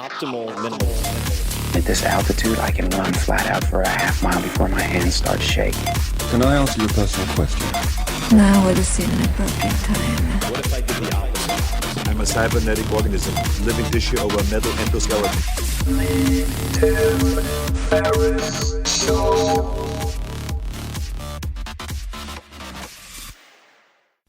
Optimal minimalism. At this altitude, I can run flat out for a half mile before my hands start shaking. Can I answer your personal question? Now would seem an appropriate time. What if I did the opposite? I'm a cybernetic organism, living tissue over a metal endoskeleton.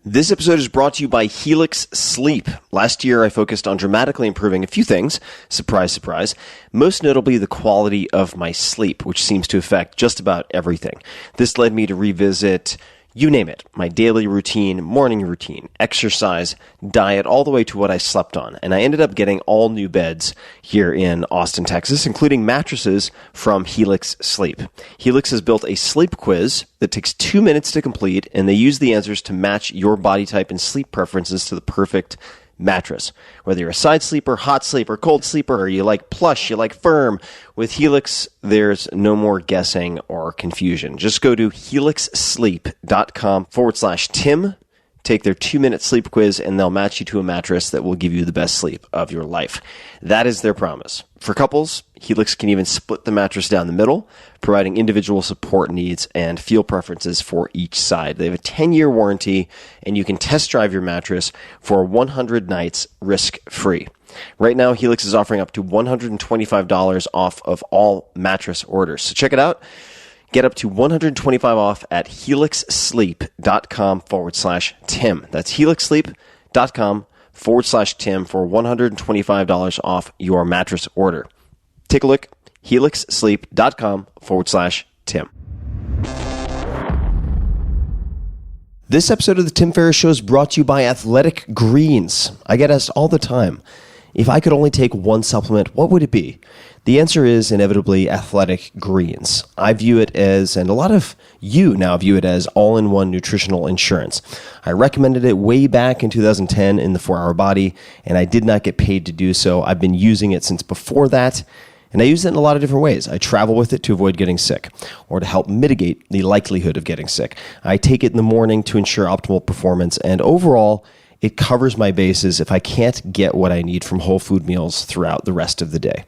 This episode is brought to you by Helix Sleep. Last year, I focused on dramatically improving a few things. Surprise, surprise. Most notably, the quality of my sleep, which seems to affect just about everything. This led me to revisit, you name it, my daily routine, morning routine, exercise, diet, all the way to what I slept on. And I ended up getting all new beds here in Austin, Texas, including mattresses from Helix Sleep. Helix has built a sleep quiz that takes 2 minutes to complete, and they use the answers to match your body type and sleep preferences to the perfect mattress. Whether you're a side sleeper, hot sleeper, cold sleeper, or you like plush, you like firm, with Helix, there's no more guessing or confusion. Just go to helixsleep.com/Tim, take their 2-minute sleep quiz, and they'll match you to a mattress that will give you the best sleep of your life. That is their promise. For couples, Helix can even split the mattress down the middle, providing individual support needs and feel preferences for each side. They have a 10-year warranty, and you can test drive your mattress for 100 nights risk-free. Right now, Helix is offering up to $125 off of all mattress orders. So check it out. Get up to $125 off at helixsleep.com/Tim. That's helixsleep.com/Tim for $125 off your mattress order. Take a look, helixsleep.com/Tim. This episode of the Tim Ferriss Show is brought to you by Athletic Greens. I get asked all the time, if I could only take one supplement, what would it be? The answer is inevitably Athletic Greens. I view it as, and a lot of you now view it as, all-in-one nutritional insurance. I recommended it way back in 2010 in the 4-Hour Body, and I did not get paid to do so. I've been using it since before that, and I use it in a lot of different ways. I travel with it to avoid getting sick, or to help mitigate the likelihood of getting sick. I take it in the morning to ensure optimal performance, and overall, it covers my bases if I can't get what I need from whole food meals throughout the rest of the day.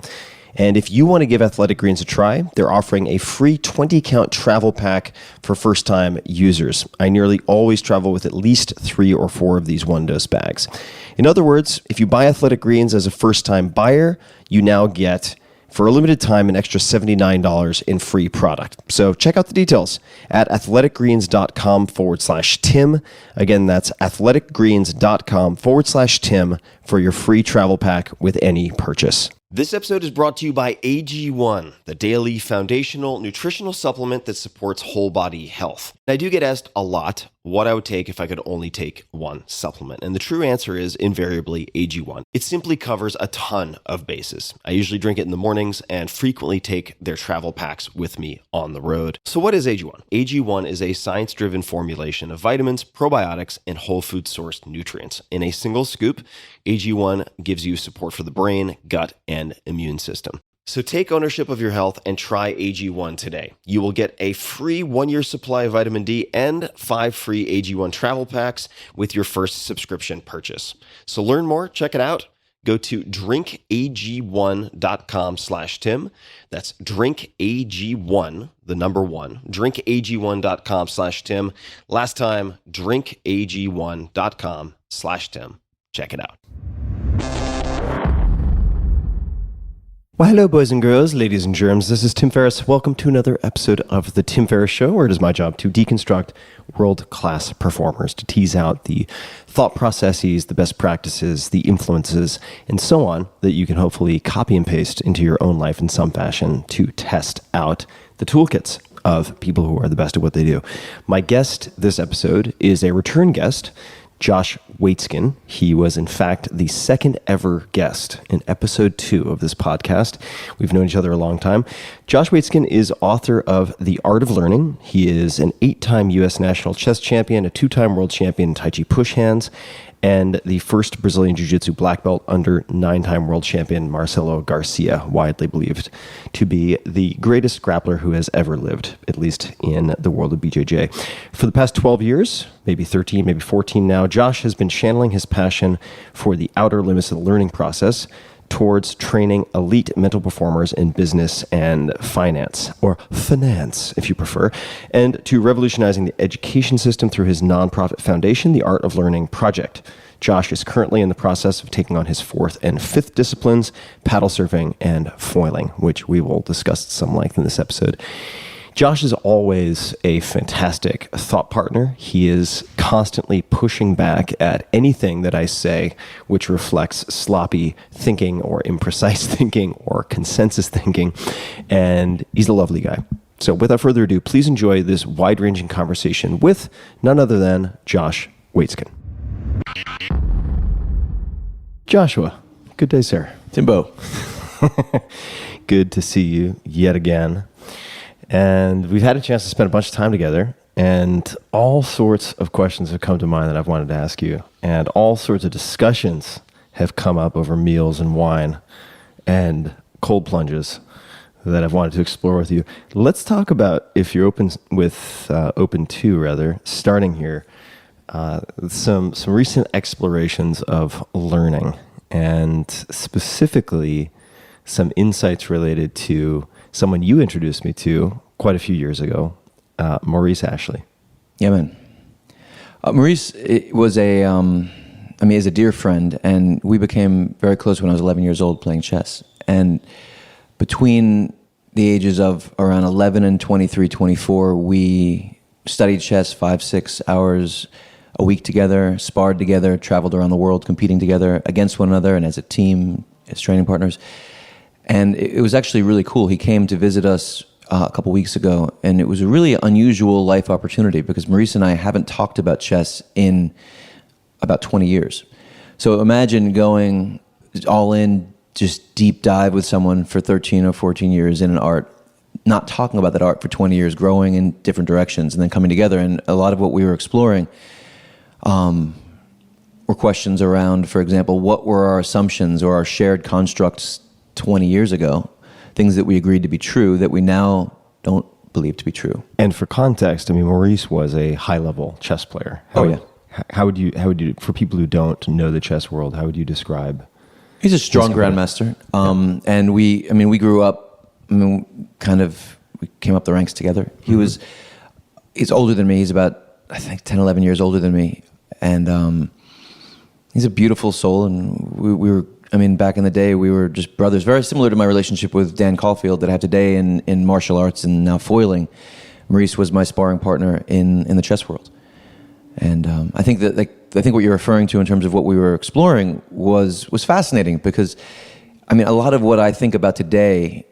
And if you want to give Athletic Greens a try, they're offering a free 20-count travel pack for first-time users. I nearly always travel with at least 3 or 4 of these one-dose bags. In other words, if you buy Athletic Greens as a first-time buyer, you now get, for a limited time, an extra $79 in free product. So check out the details at athleticgreens.com/Tim. Again, that's athleticgreens.com/Tim for your free travel pack with any purchase. This episode is brought to you by AG1, the daily foundational nutritional supplement that supports whole body health. I do get asked a lot what I would take if I could only take one supplement. And the true answer is invariably AG1. It simply covers a ton of bases. I usually drink it in the mornings and frequently take their travel packs with me on the road. So what is AG1? AG1 is a science-driven formulation of vitamins, probiotics, and whole food sourced nutrients. In a single scoop, AG1 gives you support for the brain, gut, and immune system. So take ownership of your health and try AG1 today. You will get a free 1-year supply of vitamin D and 5 free AG1 travel packs with your first subscription purchase. So learn more, check it out. Go to drinkag1.com/Tim. That's drinkag1, the number 1, drinkag1.com/Tim. Last time, drinkag1.com/Tim. Check it out. Well, hello, boys and girls, ladies and germs. This is Tim Ferriss. Welcome to another episode of The Tim Ferriss Show, where it is my job to deconstruct world-class performers, to tease out the thought processes, the best practices, the influences, and so on, that you can hopefully copy and paste into your own life in some fashion to test out the toolkits of people who are the best at what they do. My guest this episode is a return guest, Josh Waitzkin. He was, in fact, the second ever guest in episode 2 of this podcast. We've known each other a long time. Josh Waitzkin is author of The Art of Learning. He is an 8-time U.S. national chess champion, a 2-time world champion in Tai Chi push hands, and the first Brazilian Jiu-Jitsu black belt under 9-time world champion Marcelo Garcia, widely believed to be the greatest grappler who has ever lived, at least in the world of BJJ. For the past 12 years, maybe 13, maybe 14 now, Josh has been channeling his passion for the outer limits of the learning process towards training elite mental performers in business and finance, or finance if you prefer, and to revolutionizing the education system through his nonprofit foundation, the Art of Learning Project. Josh is currently in the process of taking on his fourth and fifth disciplines, paddle surfing and foiling, which we will discuss at some length in this episode. Josh is always a fantastic thought partner. He is constantly pushing back at anything that I say which reflects sloppy thinking or imprecise thinking or consensus thinking, and he's a lovely guy. So without further ado, please enjoy this wide-ranging conversation with none other than Josh Waitzkin. Joshua, good day, sir. Timbo. Good to see you yet again. And we've had a chance to spend a bunch of time together, and all sorts of questions have come to mind that I've wanted to ask you, and all sorts of discussions have come up over meals and wine and cold plunges that I've wanted to explore with you. Let's talk about, if you're open to, starting here, some recent explorations of learning, and specifically some insights related to someone you introduced me to quite a few years ago, Maurice Ashley. Yeah, man. Maurice was is a dear friend, and we became very close when I was 11 years old playing chess. And between the ages of around 11 and 23, 24, we studied chess 5-6 hours a week together, sparred together, traveled around the world competing together against one another and as a team, as training partners. And it was actually really cool. He came to visit us a couple weeks ago, and it was a really unusual life opportunity because Maurice and I haven't talked about chess in about 20 years. So imagine going all in, just deep dive with someone for 13 or 14 years in an art, not talking about that art for 20 years, growing in different directions, and then coming together. And a lot of what we were exploring were questions around, for example, what were our assumptions or our shared constructs 20 years ago, things that we agreed to be true that we now don't believe to be true. And for context, I mean, Maurice was a high-level chess player. How would you, for people who don't know the chess world, how would you describe? He's a strong grandmaster. And we grew up, we came up the ranks together. He's older than me. He's about, I think, 10, 11 years older than me. And he's a beautiful soul, and we were, back in the day, we were just brothers, very similar to my relationship with Dan Caulfield that I have today in martial arts and now foiling. Maurice was my sparring partner in the chess world. And I think what you're referring to in terms of what we were exploring was fascinating because, a lot of what I think about today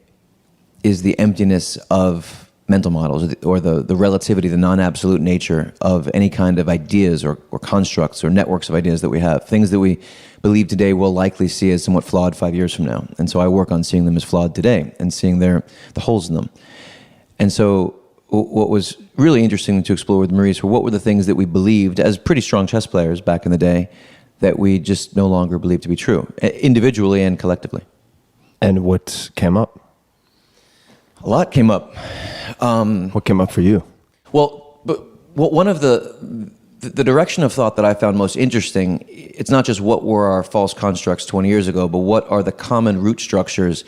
is the emptiness of mental models or the relativity, the non-absolute nature of any kind of ideas or constructs or networks of ideas that we have, things that we believe today we'll likely see as somewhat flawed 5 years from now. And so I work on seeing them as flawed today and seeing the holes in them. And so what was really interesting to explore with Maurice were what were the things that we believed as pretty strong chess players back in the day that we just no longer believe to be true, individually and collectively. And what came up? A lot came up. What came up for you? Well, one of the direction of thought that I found most interesting, it's not just what were our false constructs 20 years ago, but what are the common root structures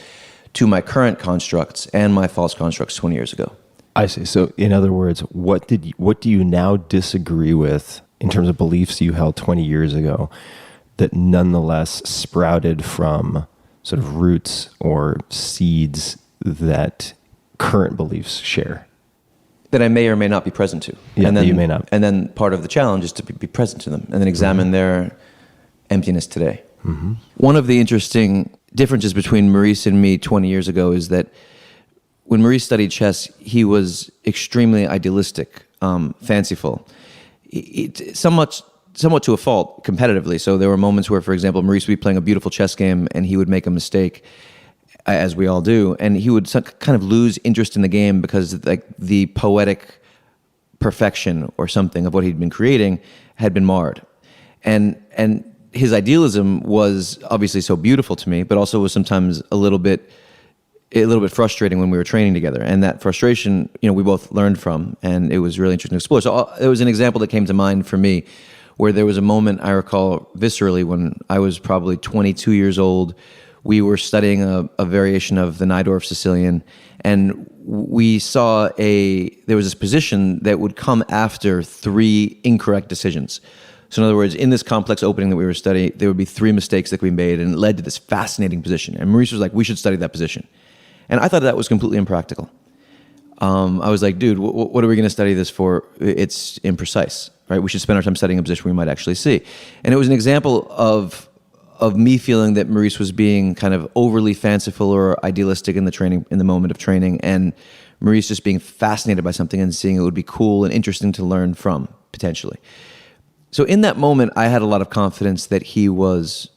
to my current constructs and my false constructs 20 years ago. I see. So in other words, what do you now disagree with in terms of beliefs you held 20 years ago that nonetheless sprouted from sort of roots or seeds that current beliefs share? That I may or may not be present to. Yeah, and then, that you may not. And then part of the challenge is to be present to them and then examine their emptiness today. Mm-hmm. One of the interesting differences between Maurice and me 20 years ago is that when Maurice studied chess, he was extremely idealistic, fanciful, somewhat to a fault competitively. So there were moments where, for example, Maurice would be playing a beautiful chess game and he would make a mistake, as we all do, and he would kind of lose interest in the game because the poetic perfection or something of what he'd been creating had been marred. And his idealism was obviously so beautiful to me, but also was sometimes a little bit frustrating when we were training together. And that frustration, we both learned from, and it was really interesting to explore. So it was an example that came to mind for me where there was a moment I recall viscerally when I was probably 22 years old. we were studying a variation of the Najdorf Sicilian, and we saw there was this position that would come after 3 incorrect decisions. So in other words, in this complex opening that we were studying, there would be 3 mistakes that we made, and it led to this fascinating position. And Maurice was like, we should study that position. And I thought that was completely impractical. I was like, dude, what are we going to study this for? It's imprecise, right? We should spend our time studying a position we might actually see. And it was an example of me feeling that Maurice was being kind of overly fanciful or idealistic in the moment of training, and Maurice just being fascinated by something and seeing it would be cool and interesting to learn from, potentially. So in that moment, I had a lot of confidence that he was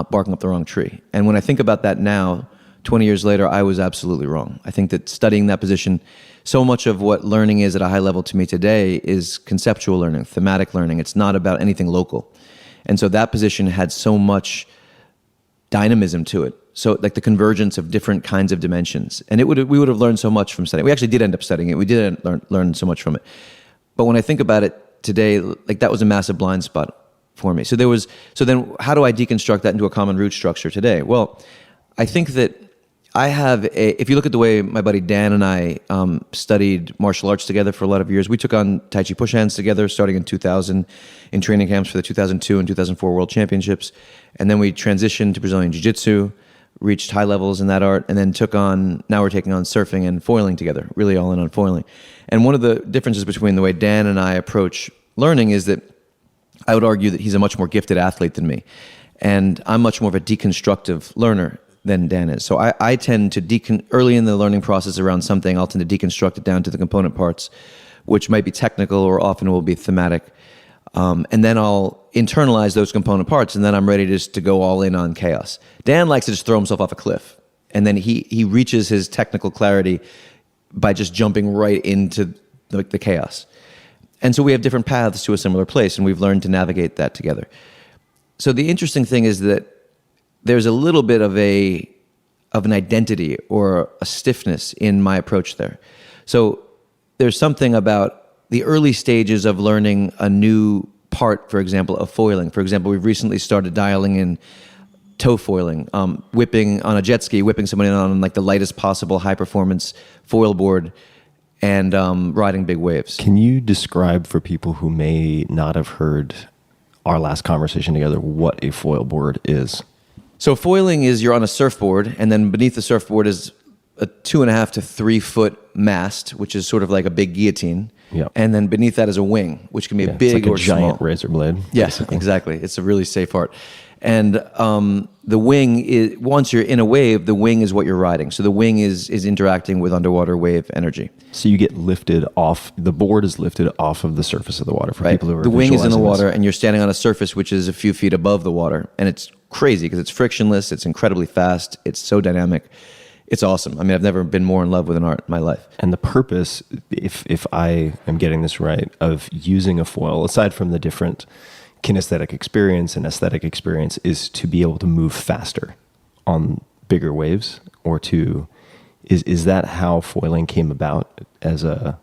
barking up the wrong tree. And when I think about that now, 20 years later, I was absolutely wrong. I think that studying that position, so much of what learning is at a high level to me today is conceptual learning, thematic learning. It's not about anything local. And so that position had so much dynamism to it. So like the convergence of different kinds of dimensions. And we would have learned so much from studying. We actually did end up studying it. We did learn so much from it. But when I think about it today, like that was a massive blind spot for me. So then how do I deconstruct that into a common root structure today? Well, I think that if you look at the way my buddy Dan and I studied martial arts together for a lot of years, we took on Tai Chi push hands together starting in 2000 in training camps for the 2002 and 2004 World Championships. And then we transitioned to Brazilian Jiu-Jitsu, reached high levels in that art, and then now we're taking on surfing and foiling together, really all in on foiling. And one of the differences between the way Dan and I approach learning is that I would argue that he's a much more gifted athlete than me. And I'm much more of a deconstructive learner than Dan is. So I tend to early in the learning process around something, I'll tend to deconstruct it down to the component parts, which might be technical or often will be thematic. And then I'll internalize those component parts, and then I'm ready just to go all in on chaos. Dan likes to just throw himself off a cliff, and then he reaches his technical clarity by just jumping right into the chaos. And so we have different paths to a similar place, and we've learned to navigate that together. So the interesting thing is that there's a little bit of an identity or a stiffness in my approach there. So there's something about the early stages of learning a new part, for example, of foiling. For example, we've recently started dialing in toe foiling, whipping on a jet ski, whipping somebody on like the lightest possible high performance foil board, and riding big waves. Can you describe for people who may not have heard our last conversation together what a foil board is? So foiling is you're on a surfboard, and then beneath the surfboard is a 2.5 to 3 foot mast, which is sort of like a big guillotine. Yep. And then beneath that is a wing, which can be a big it's like or a giant small. razor blade. Yes, basically. exactly. It's a really safe art. And the wing is, once you're in a wave, the wing is what you're riding. So the wing is interacting with underwater wave energy. So you get lifted off, the board is lifted off of the surface of the water for people who are The wing is in the visualizing water, this. and you're standing on a surface which is a few feet above the water. And it's crazy because it's frictionless, it's incredibly fast, it's so dynamic. It's awesome. I mean, I've never been more in love with an art in my life. And the purpose, if I am getting this right, of using a foil, aside from the different kinesthetic experience and aesthetic experience, is to be able to move faster on bigger waves, or is that how foiling came about as a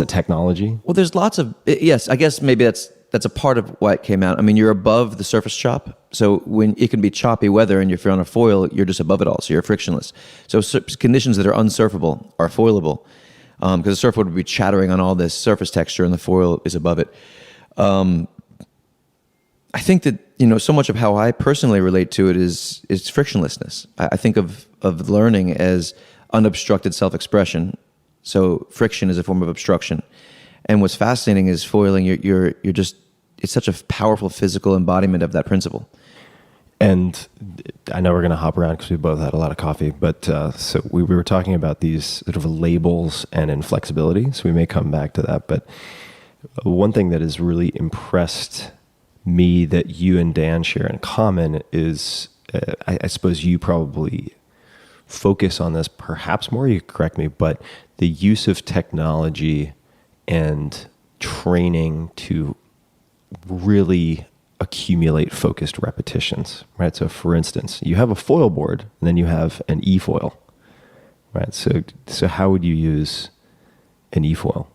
technology? Well, there's lots of, yes, I guess maybe that's a part of why it came out. I mean, you're above the surface chop. So when it can be choppy weather, and if you're on a foil, you're just above it all. So you're frictionless. So conditions that are unsurfable are foilable, because the surfboard would be chattering on all this surface texture, and the foil is above it. I think that, so much of how I personally relate to it is frictionlessness. I think of learning as unobstructed self-expression. So friction is a form of obstruction. And what's fascinating is foiling, you're just, it's such a powerful physical embodiment of that principle. And I know we're going to hop around because we both had a lot of coffee, but so we were talking about these sort of labels and inflexibility, so we may come back to that. But one thing that has really impressed me that you and Dan share in common is, I suppose you probably focus on this perhaps more, you correct me, but the use of technology and training to really accumulate focused repetitions, right? So for instance, you have a foil board and then you have an e-foil, right? So how would you use an e-foil?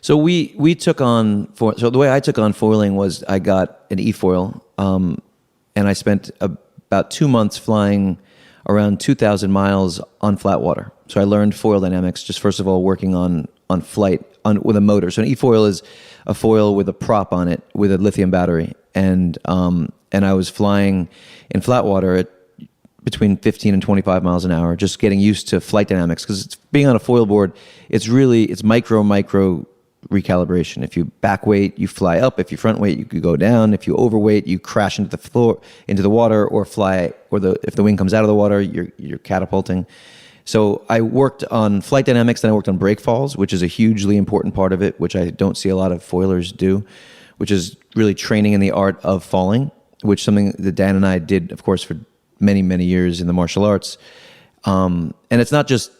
So we took on, so the way I took on foiling was I got an e-foil, and I spent about 2 months flying around 2,000 miles on flat water. So I learned foil dynamics, just first of all, working on flight with a motor. So an e-foil is a foil with a prop on it with a lithium battery. And I was flying in flat water at between 15 and 25 miles an hour, just getting used to flight dynamics. Because being on a foil board, it's micro recalibration. If you back weight, you fly up. If you front weight, you could go down. If you overweight, you crash into the floor, into the water, or fly, if the wing comes out of the water, you're catapulting. So I worked on flight dynamics, then I worked on break falls, which is a hugely important part of it, which I don't see a lot of foilers do, which is really training in the art of falling, which is something that Dan and I did, of course, for many, many years in the martial arts. And it's not just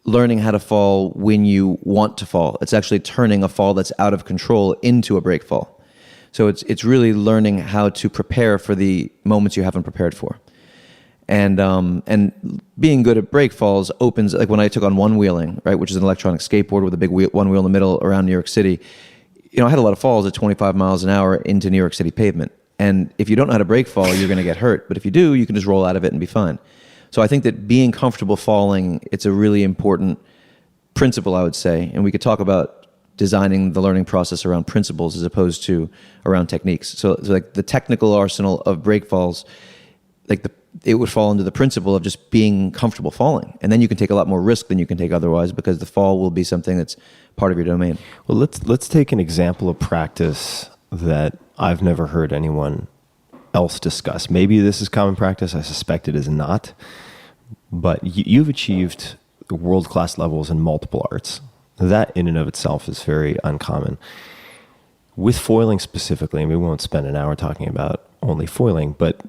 learning how to fall when you want to fall. It's actually turning a fall that's out of control into a break fall. So it's really learning how to prepare for the moments you haven't prepared for. And being good at break falls opens, like when I took on one wheeling, right, which is an electronic skateboard with a big one wheel in the middle around New York City. I had a lot of falls at 25 miles an hour into New York City pavement. And if you don't know how to break fall, you're going to get hurt. But if you do, you can just roll out of it and be fine. So I think that being comfortable falling, it's a really important principle, I would say. And we could talk about designing the learning process around principles as opposed to around techniques. So like the technical arsenal of break falls, it would fall into the principle of just being comfortable falling. And then you can take a lot more risk than you can take otherwise, because the fall will be something that's part of your domain. Well, let's take an example of practice that I've never heard anyone else discuss. Maybe this is common practice. I suspect it is not. But you've achieved world-class levels in multiple arts. That in and of itself is very uncommon. With foiling specifically, and we won't spend an hour talking about only foiling, but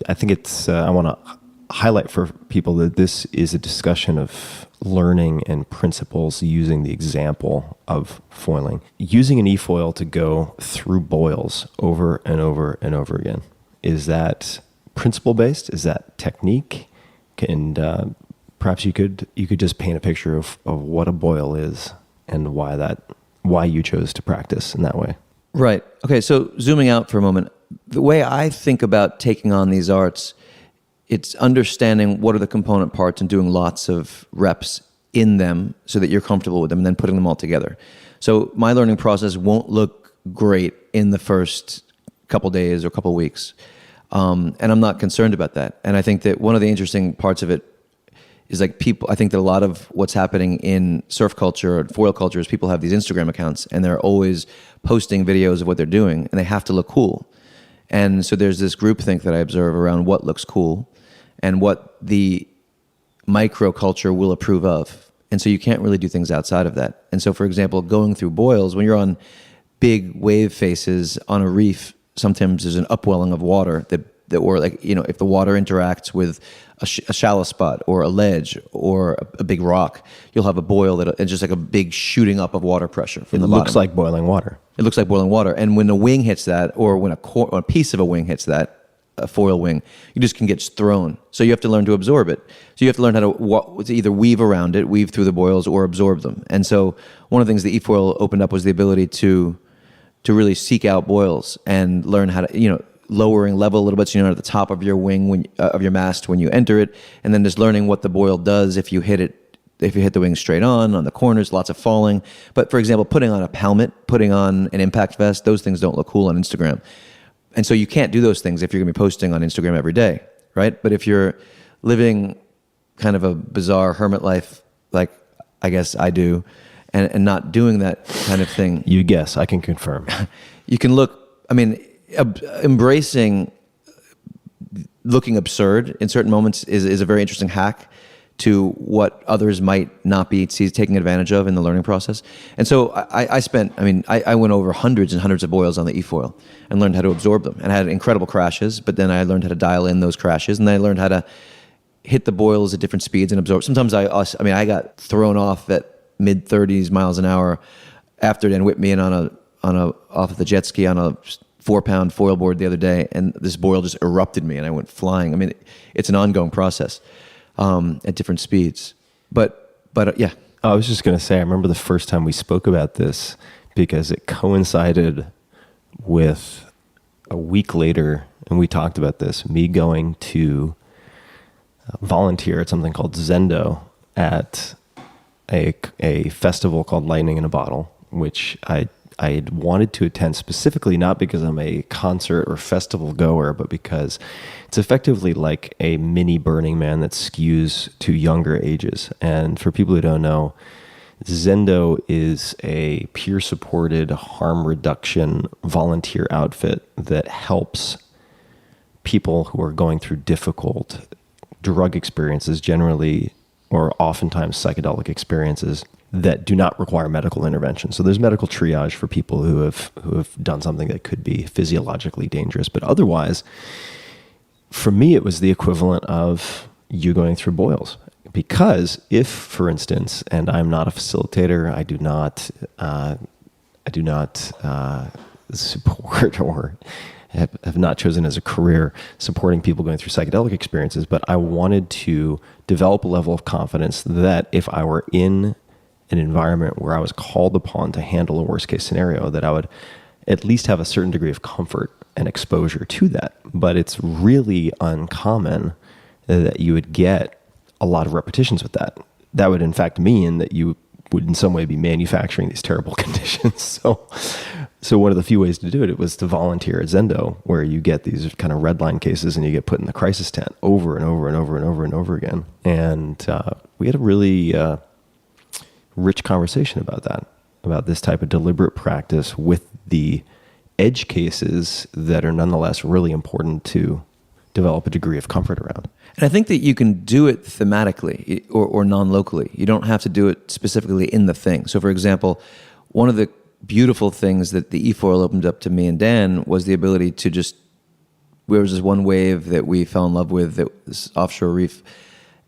I think I want to highlight for people that this is a discussion of learning and principles using the example of foiling. Using an e-foil to go through boils over and over and over again. Is that principle-based? Is that technique? And perhaps you could just paint a picture of what a boil is and why you chose to practice in that way. Right. Okay, so zooming out for a moment, the way I think about taking on these arts, it's understanding what are the component parts and doing lots of reps in them so that you're comfortable with them, and then putting them all together. So my learning process won't look great in the first couple days or couple weeks. And I'm not concerned about that. And I think that one of the interesting parts of it is I think that a lot of what's happening in surf culture or foil culture is people have these Instagram accounts and they're always posting videos of what they're doing, and they have to look cool. And so there's this groupthink that I observe around what looks cool and what the microculture will approve of. And so you can't really do things outside of that. And so, for example, going through boils, when you're on big wave faces on a reef, sometimes there's an upwelling of water that or if the water interacts with a shallow spot or a ledge or a big rock, you'll have a boil it's just like a big shooting up of water pressure from the bottom. It looks like boiling water. It looks like boiling water. And when a wing hits that, or when a piece of a wing hits that, a foil wing, you just can get thrown. So you have to learn to absorb it. So you have to learn how to either weave around it, weave through the boils, or absorb them. And so one of the things the e-foil opened up was the ability to really seek out boils and learn how to, lowering level a little bit so you're not at the top of your wing of your mast when you enter it, and then just learning what the boil does if you hit the wing straight on the corners, lots of falling. But for example, putting on a helmet, putting on an impact vest, those things don't look cool on Instagram. And so you can't do those things if you're going to be posting on Instagram every day, right? But if you're living kind of a bizarre hermit life, like I guess I do, and not doing that kind of thing. You guess, I can confirm. You can embracing looking absurd in certain moments is a very interesting hack to what others might not be taking advantage of in the learning process. And so I went over hundreds and hundreds of boils on the e-foil and learned how to absorb them, and had incredible crashes, but then I learned how to dial in those crashes, and then I learned how to hit the boils at different speeds and absorb. Sometimes I got thrown off at mid 30s miles an hour after Dan whipped me in off of the jet ski on a 4-pound foil board the other day, and this boil just erupted me and I went flying. It's an ongoing process at different speeds. But yeah. I was just going to say, I remember the first time we spoke about this because it coincided with a week later, and we talked about this, me going to volunteer at something called Zendo at a festival called Lightning in a Bottle, which I had wanted to attend specifically not because I'm a concert or festival goer, but because it's effectively like a mini Burning Man that skews to younger ages. And for people who don't know, Zendo is a peer-supported harm reduction volunteer outfit that helps people who are going through difficult drug experiences, generally or oftentimes psychedelic experiences that do not require medical intervention. So there's medical triage for people who have done something that could be physiologically dangerous, but otherwise, for me, it was the equivalent of you going through boils. Because if, for instance, and I'm not a facilitator, I do not support or have not chosen as a career supporting people going through psychedelic experiences, but I wanted to develop a level of confidence that if I were in an environment where I was called upon to handle a worst case scenario, that I would at least have a certain degree of comfort and exposure to that. But it's really uncommon that you would get a lot of repetitions with that. That would in fact mean that you would in some way be manufacturing these terrible conditions. So one of the few ways to do it was to volunteer at Zendo, where you get these kind of red line cases and you get put in the crisis tent over and over and over and over and over again. And we had a really rich conversation about that, about this type of deliberate practice with the edge cases that are nonetheless really important to develop a degree of comfort around. And I think that you can do it thematically or non-locally. You don't have to do it specifically in the thing. So for example, one of the beautiful things that the E-foil opened up to me and Dan was the ability to just, there was this one wave that we fell in love with, that this offshore reef,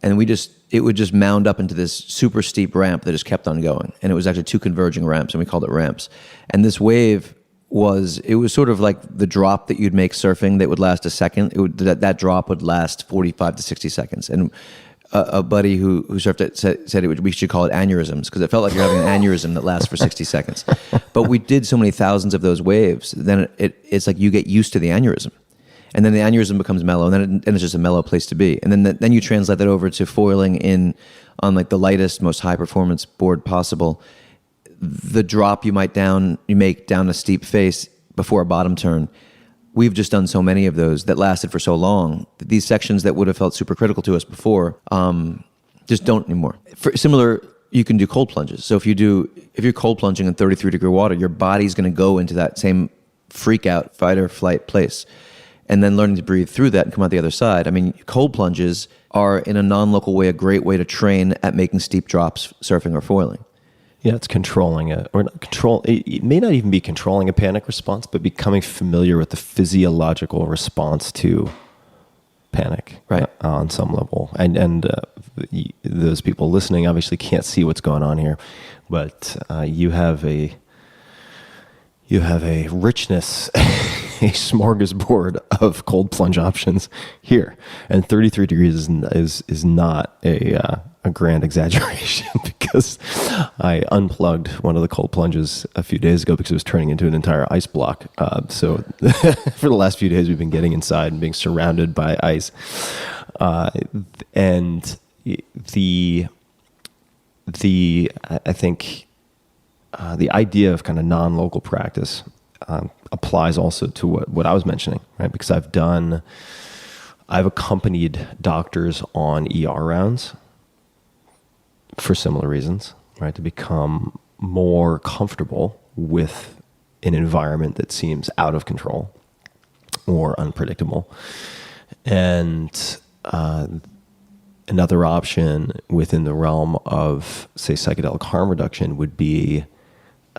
and it would just mound up into this super steep ramp that just kept on going. And it was actually two converging ramps, and we called it ramps. And this wave was sort of like the drop that you'd make surfing that would last a second. That drop would last 45 to 60 seconds. And a buddy who surfed it said we should call it aneurysms, because it felt like you're having an aneurysm that lasts for 60 seconds. But we did so many thousands of those waves, then it's like you get used to the aneurysm. And then the aneurysm becomes mellow, and then it's just a mellow place to be. And then you translate that over to foiling on like the lightest, most high performance board possible. The drop you make down a steep face before a bottom turn. We've just done so many of those that lasted for so long that these sections that would have felt super critical to us before just don't anymore. Similar, you can do cold plunges. So if you're cold plunging in 33-degree water, your body's going to go into that same freak out, fight or flight place. And then learning to breathe through that and come out the other side. I mean, cold plunges are, in a non-local way, a great way to train at making steep drops, surfing or foiling. Yeah, it's controlling it, or not control. It may not even be controlling a panic response, but becoming familiar with the physiological response to panic, right, on some level. And those people listening obviously can't see what's going on here, but you have a richness, a smorgasbord of cold plunge options here, and 33 degrees is not a grand exaggeration, because I unplugged one of the cold plunges a few days ago because it was turning into an entire ice block. So for the last few days, we've been getting inside and being surrounded by ice, and the I think the idea of kind of non-local practice applies also to what I was mentioning, right? Because I've accompanied doctors on ER rounds for similar reasons, right? To become more comfortable with an environment that seems out of control or unpredictable. And another option within the realm of, say, psychedelic harm reduction would be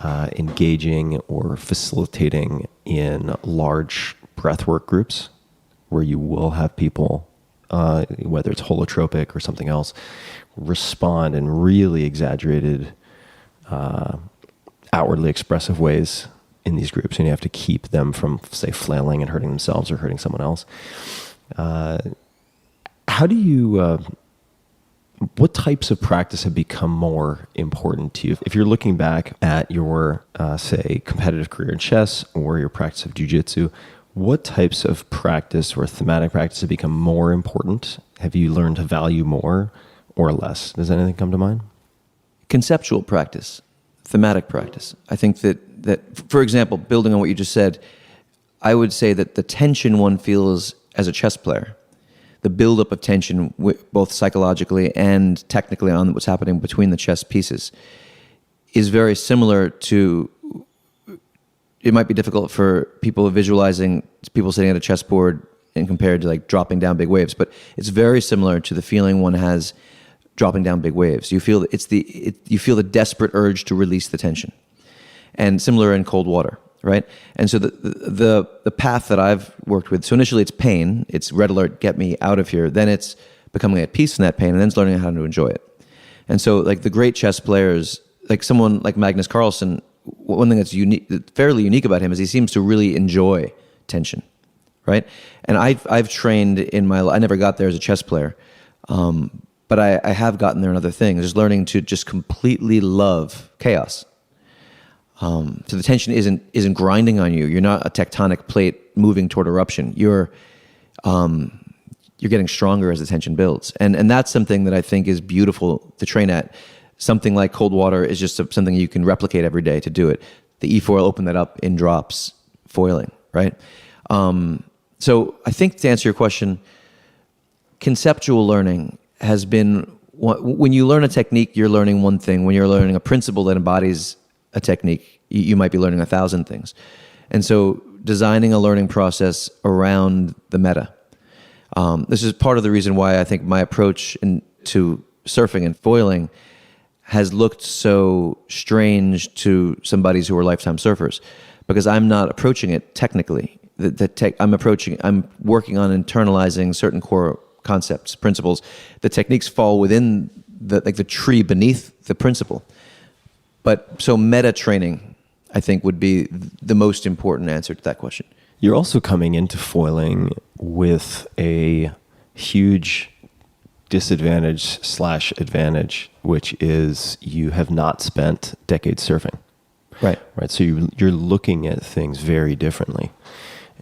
engaging or facilitating in large breathwork groups where you will have people, whether it's holotropic or something else, respond in really exaggerated, outwardly expressive ways in these groups, and you have to keep them from, say, flailing and hurting themselves or hurting someone else. How do you... what types of practice have become more important to you? If you're looking back at your, say, competitive career in chess or your practice of jiu-jitsu, what types of practice or thematic practice have become more important have you learned to value more or less? Does anything come to mind? Conceptual practice, thematic practice. I think that for example, building on what you just said, I would say that the tension one feels as a chess player, the buildup of tension, both psychologically and technically on what's happening between the chess pieces, is very similar to. It might be difficult for people visualizing people sitting at a chessboard and compared to like dropping down big waves, but it's very similar to the feeling one has dropping down big waves. You feel you feel the desperate urge to release the tension, and similar in cold water, right? And so the path that I've worked with. So initially it's pain, it's red alert, get me out of here. Then it's becoming at peace in that pain, and then it's learning how to enjoy it. And so like the great chess players, like someone like Magnus Carlsen, one thing that's fairly unique about him is he seems to really enjoy tension, right? And I've trained in my life. I never got there as a chess player, but I have gotten there in other things. Just learning to just completely love chaos. So the tension isn't grinding on you. You're not a tectonic plate moving toward eruption. You're getting stronger as the tension builds, and that's something that I think is beautiful to train at. Something like cold water is just something you can replicate every day to do it. The e-foil opened that up in drops, foiling, right? So I think to answer your question, conceptual learning has been, when you learn a technique, you're learning one thing. When you're learning a principle that embodies a technique, you might be learning 1,000 things. And so designing a learning process around the meta. This is part of the reason why I think my approach to surfing and foiling has looked so strange to somebody who are lifetime surfers, because I'm not approaching it technically. I'm working on internalizing certain core concepts, principles. The techniques fall within the tree beneath the principle. But so meta training, I think, would be the most important answer to that question. You're also coming into foiling with a huge disadvantage/advantage, which is you have not spent decades surfing. Right. So you're looking at things very differently.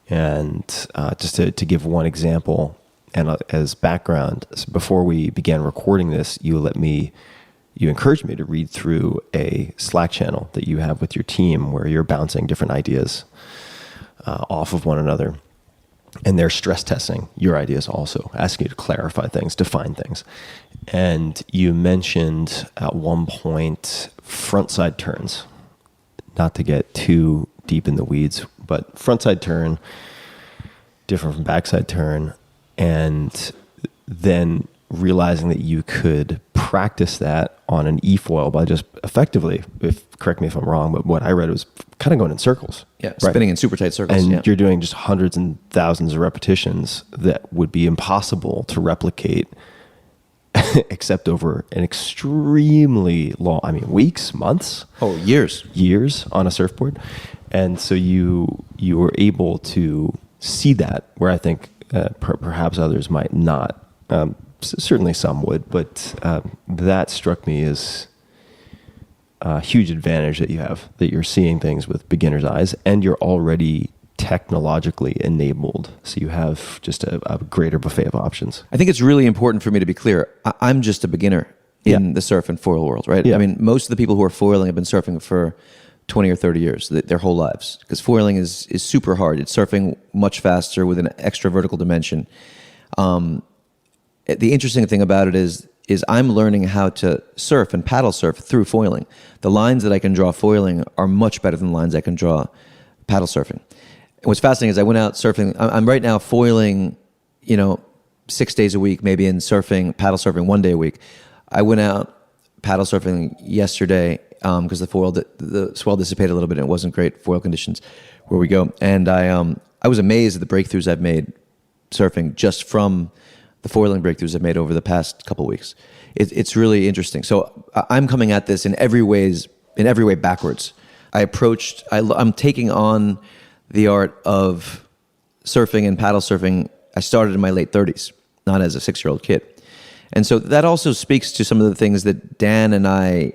And just to give one example, and as background, before we began recording this, you encouraged me to read through a Slack channel that you have with your team where you're bouncing different ideas off of one another. And they're stress testing your ideas also, asking you to clarify things, define things. And you mentioned at one point frontside turns. Not to get too deep in the weeds, but frontside turn, different from backside turn. And then realizing that you could practice that on an e-foil by just effectively, correct me if I'm wrong, but what I read was kind of going in circles. Yeah, spinning in super tight circles. And you're doing just hundreds and thousands of repetitions that would be impossible to replicate except over an extremely long, weeks, months. Oh, years. Years on a surfboard. And so you were able to see that where I think perhaps others might not. Certainly some would, but that struck me as a huge advantage that you have, that you're seeing things with beginner's eyes and you're already technologically enabled. So you have just a greater buffet of options. I think it's really important for me to be clear. I'm just a beginner in the surf and foil world, right? Yeah. Most of the people who are foiling have been surfing for 20 or 30 years, their whole lives, because foiling is super hard. It's surfing much faster with an extra vertical dimension. The interesting thing about it is I'm learning how to surf and paddle surf through foiling. The lines that I can draw foiling are much better than the lines I can draw paddle surfing. And what's fascinating is I went out surfing. I'm right now foiling, 6 days a week, maybe, and paddle surfing 1 day a week. I went out paddle surfing yesterday because the swell dissipated a little bit and it wasn't great foil conditions where we go. And I was amazed at the breakthroughs I've made surfing just from the foiling breakthroughs I've made over the past couple of weeks. It's really interesting. So I'm coming at this in every way backwards. I'm taking on the art of surfing and paddle surfing. I started in my late 30s, not as a 6-year-old kid. And so that also speaks to some of the things that Dan and I,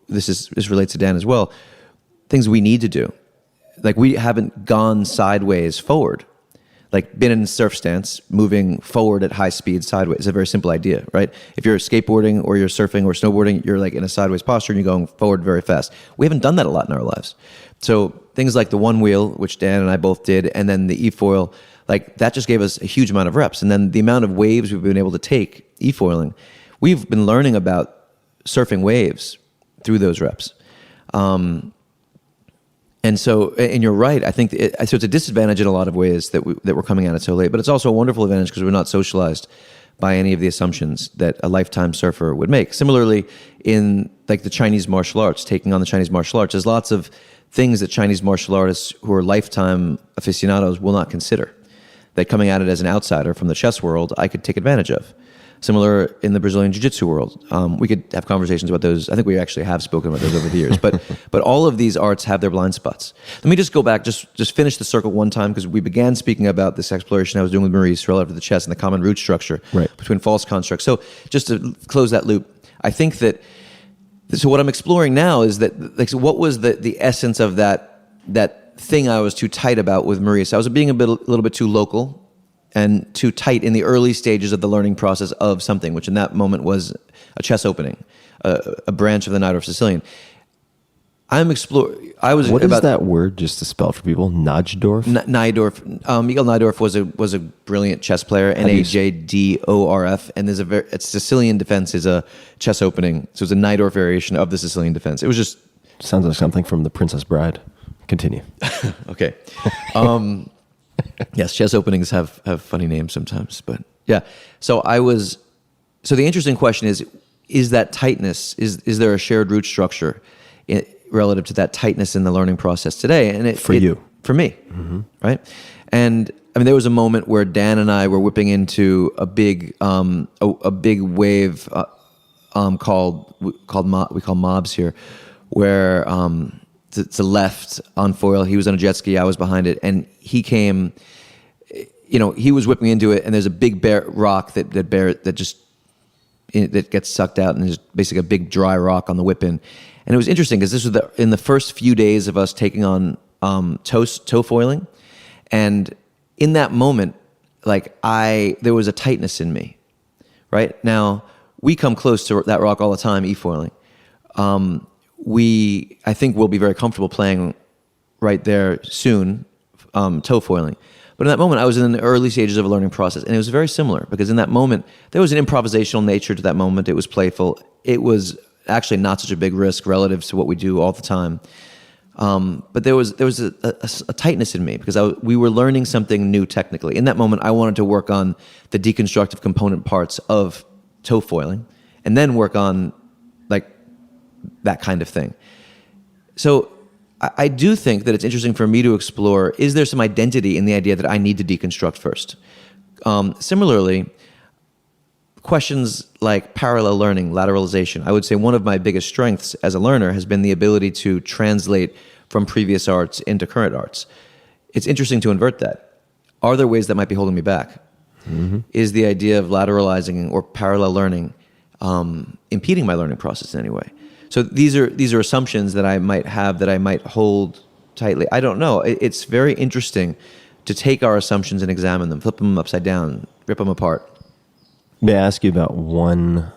this relates to Dan as well, things we need to do. Like we haven't gone sideways forward. like been in surf stance, moving forward at high speed sideways. It's a very simple idea, right? If you're skateboarding or you're surfing or snowboarding, you're like in a sideways posture and you're going forward very fast. We haven't done that a lot in our lives. So things like the one wheel, which Dan and I both did, and then the e-foil, like that just gave us a huge amount of reps. And then the amount of waves we've been able to take e-foiling, we've been learning about surfing waves through those reps. And you're right. I think so. It's a disadvantage in a lot of ways that we're coming at it so late, but it's also a wonderful advantage because we're not socialized by any of the assumptions that a lifetime surfer would make. Similarly, in like the Chinese martial arts, taking on the Chinese martial arts, there's lots of things that Chinese martial artists who are lifetime aficionados will not consider. That coming at it as an outsider from the chess world, I could take advantage of. Similar in the Brazilian Jiu-Jitsu world. We could have conversations about those. I think we actually have spoken about those over the years. But all of these arts have their blind spots. Let me just go back, just finish the circle one time, because we began speaking about this exploration I was doing with Maurice relative to the chess and the common root structure between false constructs. So just to close that loop, I think that, so what I'm exploring now is that, like, so what was the essence of that thing I was too tight about with Maurice? I was being a little bit too local and too tight in the early stages of the learning process of something, which in that moment was a chess opening, a branch of the Najdorf Sicilian. What is that word, just to spell for people? Najdorf? Najdorf. Miguel Najdorf was a brilliant chess player, Najdorf, and there's a Sicilian defense is a chess opening, so it's a Najdorf variation of the Sicilian defense. It was just... Sounds like something from The Princess Bride. Continue. Okay. Yes, chess openings have funny names sometimes, but yeah. So the interesting question is that tightness, is there a shared root structure relative to that tightness in the learning process today? And for me, right? And I mean, there was a moment where Dan and I were whipping into a big wave we call mobs here, where to the left on foil, he was on a jet ski, I was behind it, and he came, he was whipping into it, and there's a big bare rock that gets sucked out, and there's basically a big dry rock on the whip in. And it was interesting because this was in the first few days of us taking on toe foiling, and in that moment, there was a tightness in me. Right now, we come close to that rock all the time, e-foiling. I think we'll be very comfortable playing right there soon, toe foiling. But in that moment, I was in the early stages of a learning process, and it was very similar because in that moment, there was an improvisational nature to that moment. It was playful. It was actually not such a big risk relative to what we do all the time. But there was a tightness in me because we were learning something new technically. In that moment, I wanted to work on the deconstructive component parts of toe foiling, and then work on that kind of thing. So I do think that it's interesting for me to explore, is there some identity in the idea that I need to deconstruct first? Similarly, questions like parallel learning, lateralization, I would say one of my biggest strengths as a learner has been the ability to translate from previous arts into current arts. It's interesting to invert that. Are there ways that might be holding me back? Mm-hmm. Is the idea of lateralizing or parallel learning impeding my learning process in any way? So these are assumptions that I might have that I might hold tightly. I don't know. It's very interesting to take our assumptions and examine them, flip them upside down, rip them apart. May I ask you about one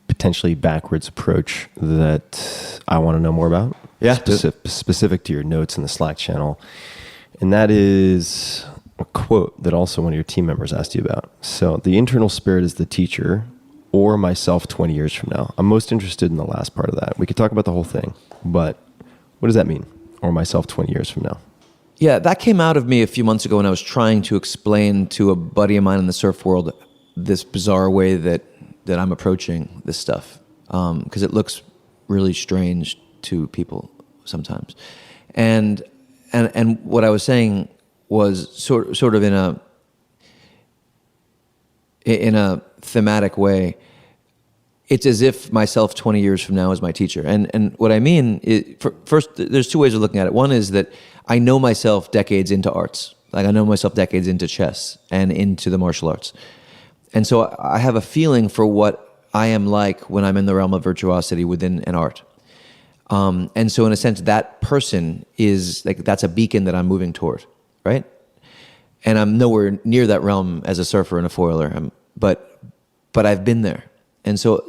potentially backwards approach that I want to know more about? Yeah. Specific to your notes in the Slack channel. And that is a quote that also one of your team members asked you about. So the internal spirit is the teacher, or myself 20 years from now. I'm most interested in the last part of that. We could talk about the whole thing, but what does that mean? Or myself 20 years from now? Yeah, that came out of me a few months ago when I was trying to explain to a buddy of mine in the surf world this bizarre way that I'm approaching this stuff, because it looks really strange to people sometimes. And what I was saying was sort of in a thematic way. It's as if myself 20 years from now is my teacher. And what I mean is, first, there's two ways of looking at it. One is that I know myself decades into arts. Like I know myself decades into chess and into the martial arts. And so I have a feeling for what I am like when I'm in the realm of virtuosity within an art. And so in a sense, that person is like, that's a beacon that I'm moving toward, right? and I'm nowhere near that realm as a surfer and a foiler. But I've been there, and so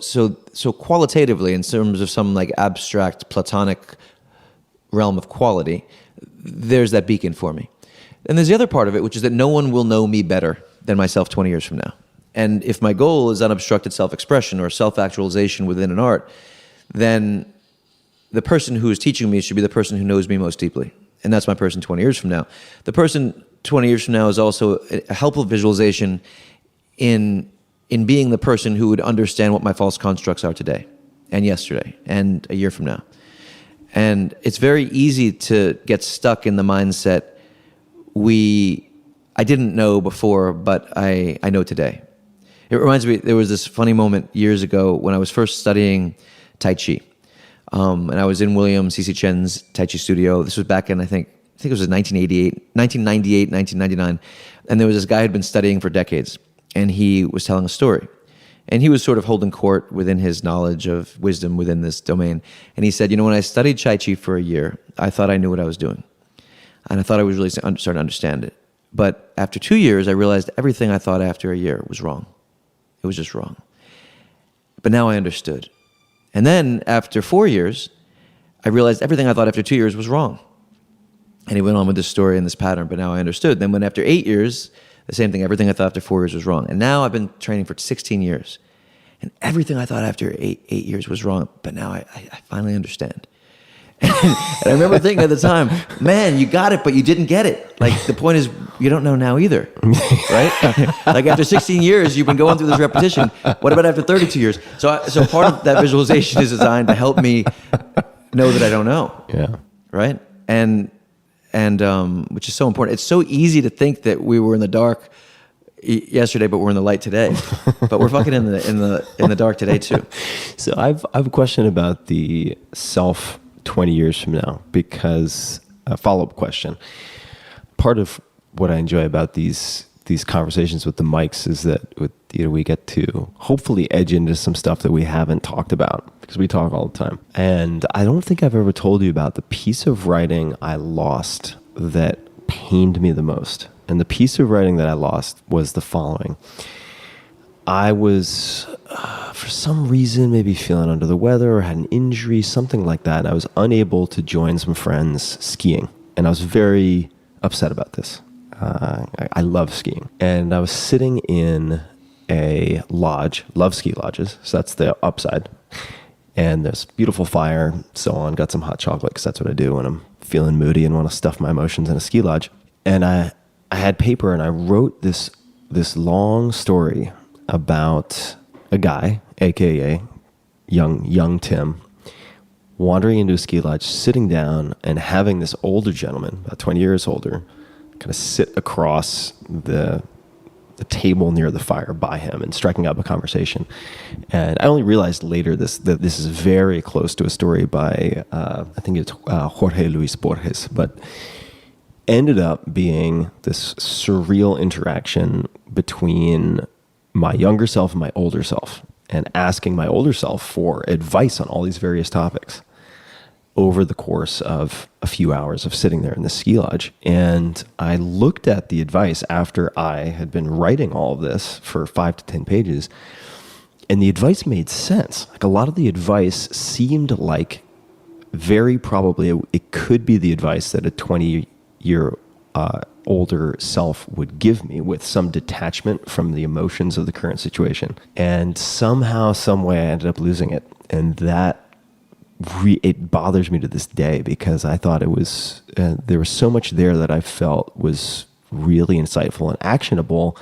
qualitatively, in terms of some like abstract platonic realm of quality, there's that beacon for me. And there's the other part of it, which is that no one will know me better than myself 20 years from now. And if my goal is unobstructed self-expression or self-actualization within an art, then the person who is teaching me should be the person who knows me most deeply. And that's my person 20 years from now. The person 20 years from now is also a helpful visualization in being the person who would understand what my false constructs are today and yesterday and a year from now. And it's very easy to get stuck in the mindset I didn't know before, but I know today. It reminds me, there was this funny moment years ago when I was first studying Tai Chi. And I was in William C.C. Chen's Tai Chi studio. This was back in, I think it was 1998, 1999. And there was this guy who'd been studying for decades, and he was telling a story. And he was sort of holding court within his knowledge of wisdom within this domain. And he said, when I studied Tai Chi for a year, I thought I knew what I was doing. And I thought I was really starting to understand it. But after 2 years, I realized everything I thought after a year was wrong. It was just wrong. But now I understood. And then after 4 years, I realized everything I thought after 2 years was wrong. And he went on with this story and this pattern, but now I understood. Then when after 8 years, the same thing, everything I thought after 4 years was wrong. And now I've been training for 16 years. And everything I thought after eight years was wrong, but now I finally understand. And I remember thinking at the time, man, you got it, but you didn't get it. Like, the point is, you don't know now either, right? Like, after 16 years, you've been going through this repetition. What about after 32 years? So part of that visualization is designed to help me know that I don't know. Yeah. Right? And which is so important. It's so easy to think that we were in the dark yesterday, but we're in the light today. But we're fucking in the dark today too. So I've a question about the self 20 years from now, because a follow-up question. Part of what I enjoy about these conversations with the mics is that we get to hopefully edge into some stuff that we haven't talked about, because we talk all the time. And I don't think I've ever told you about the piece of writing I lost that pained me the most. And the piece of writing that I lost was the following. I was, for some reason, maybe feeling under the weather or had an injury, something like that. And I was unable to join some friends skiing. And I was very upset about this. I love skiing. And I was sitting in a lodge, love ski lodges, so that's the upside. And there's beautiful fire, so on, got some hot chocolate, because that's what I do when I'm feeling moody and want to stuff my emotions in a ski lodge. And I had paper, and I wrote this long story about a guy, aka young Tim, wandering into a ski lodge, sitting down, and having this older gentleman, about 20 years older, kind of sit across the table near the fire by him and striking up a conversation. And I only realized later that this is very close to a story by, I think it's Jorge Luis Borges, but ended up being this surreal interaction between my younger self and my older self, and asking my older self for advice on all these various topics over the course of a few hours of sitting there in the ski lodge. And I looked at the advice after I had been writing all of this for 5 to 10 pages, and the advice made sense. Like, a lot of the advice seemed like very probably it could be the advice that a 20-year older self would give me, with some detachment from the emotions of the current situation. And somehow, some way, I ended up losing it. And that it bothers me to this day, because I thought it was there was so much there that I felt was really insightful and actionable.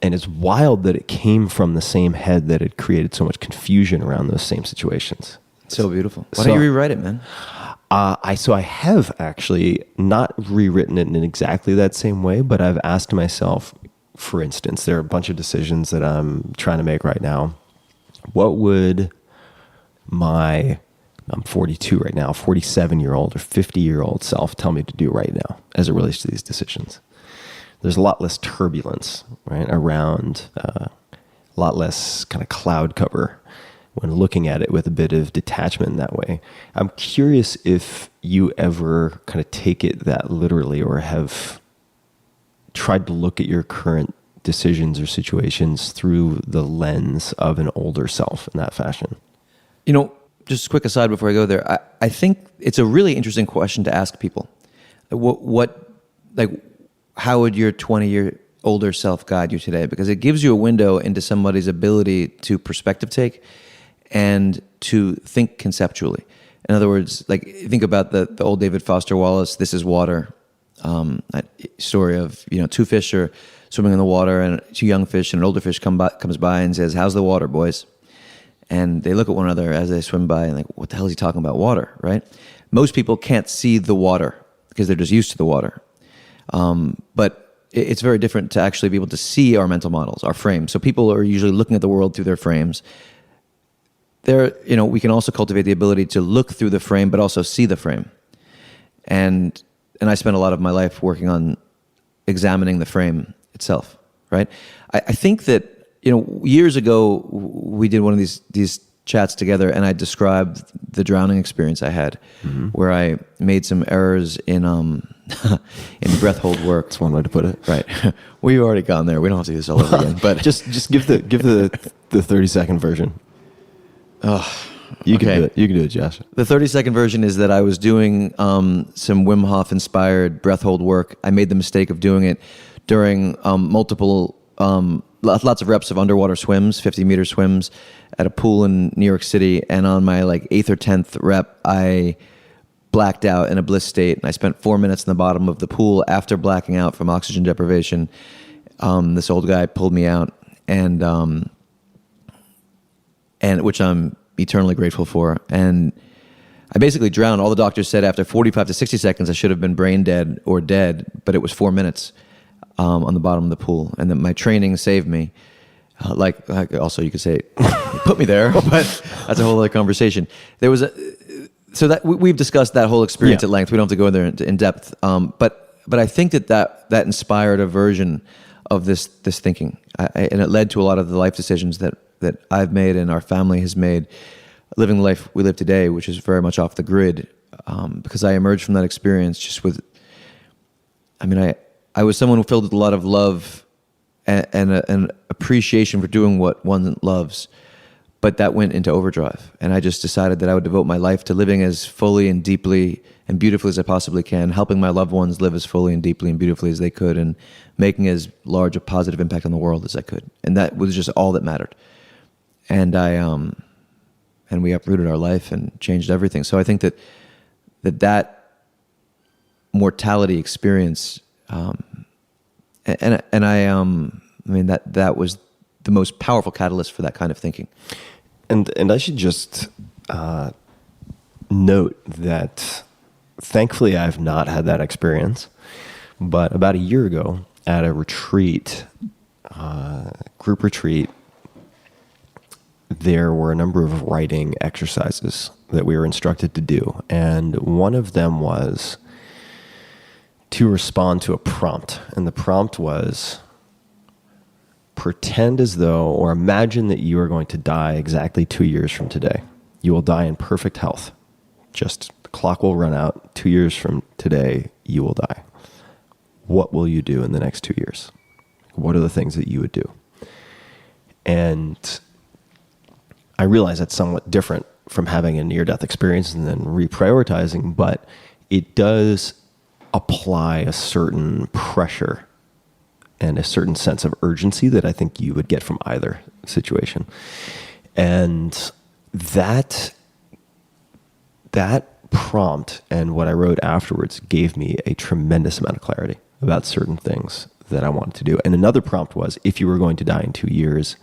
And it's wild that it came from the same head that had created so much confusion around those same situations. So beautiful. Why don't you rewrite it, man? So I have actually not rewritten it in exactly that same way, but I've asked myself, for instance, there are a bunch of decisions that I'm trying to make right now. What would I'm 42 right now, 47-year-old or 50-year-old self tell me to do right now as it relates to these decisions? There's a lot less turbulence, right, around, a lot less kind of cloud cover when looking at it with a bit of detachment in that way. I'm curious if you ever kind of take it that literally, or have tried to look at your current decisions or situations through the lens of an older self in that fashion? You know, just a quick aside before I go there, I think it's a really interesting question to ask people. How would your 20-year older self guide you today? Because it gives you a window into somebody's ability to perspective take and to think conceptually. In other words, like think about the old David Foster Wallace, "This Is Water," that story of, you know, two fish are swimming in the water and two young fish and an older fish comes by and says, "How's the water, boys?" And they look at one another as they swim by and like, what the hell is he talking about? Water, right? Most people can't see the water because they're just used to the water. But it's very different to actually be able to see our mental models, our frames. So people are usually looking at the world through their frames. We can also cultivate the ability to look through the frame, but also see the frame. And I spent a lot of my life working on examining the frame itself, right? I think that, years ago we did one of these chats together, and I described the drowning experience I had, where I made some errors in breath hold work. That's one way to put it. Right. We've already gone there. We don't have to do this all over again. But just give the 30-second version. You can do it. You can do it, Josh. The 30-second version is that I was doing some Wim Hof inspired breath hold work. I made the mistake of doing it during multiple lots of reps of underwater swims, 50-meter swims at a pool in New York City. And on my 8th or 10th rep, I blacked out in a bliss state. And I spent 4 minutes in the bottom of the pool after blacking out from oxygen deprivation. This old guy pulled me out, and which I'm eternally grateful for. And I basically drowned. All the doctors said after 45 to 60 seconds, I should have been brain dead or dead, but it was 4 minutes on the bottom of the pool. And then my training saved me. Also you could say, put me there, but that's a whole other conversation. There was so that we've discussed that whole experience at length. We don't have to go in there in depth. But I think that inspired a version of this thinking. And it led to a lot of the life decisions that I've made and our family has made, living the life we live today, which is very much off the grid, because I emerged from that experience just with, I was someone who filled with a lot of love and an appreciation for doing what one loves, but that went into overdrive. And I just decided that I would devote my life to living as fully and deeply and beautifully as I possibly can, helping my loved ones live as fully and deeply and beautifully as they could, and making as large a positive impact on the world as I could. And that was just all that mattered. And we uprooted our life and changed everything. So I think that mortality experience, that was the most powerful catalyst for that kind of thinking. And I should just note that thankfully I've not had that experience, but about a year ago at a retreat, group retreat, there were a number of writing exercises that we were instructed to do. And one of them was to respond to a prompt. And the prompt was, pretend as though, or imagine that you are going to die exactly 2 years from today. You will die in perfect health. Just the clock will run out. 2 years from today, you will die. What will you do in the next 2 years? What are the things that you would do? And I realize that's somewhat different from having a near-death experience and then reprioritizing, but it does apply a certain pressure and a certain sense of urgency that I think you would get from either situation. And that prompt and what I wrote afterwards gave me a tremendous amount of clarity about certain things that I wanted to do. And another prompt was, if you were going to die in 2 years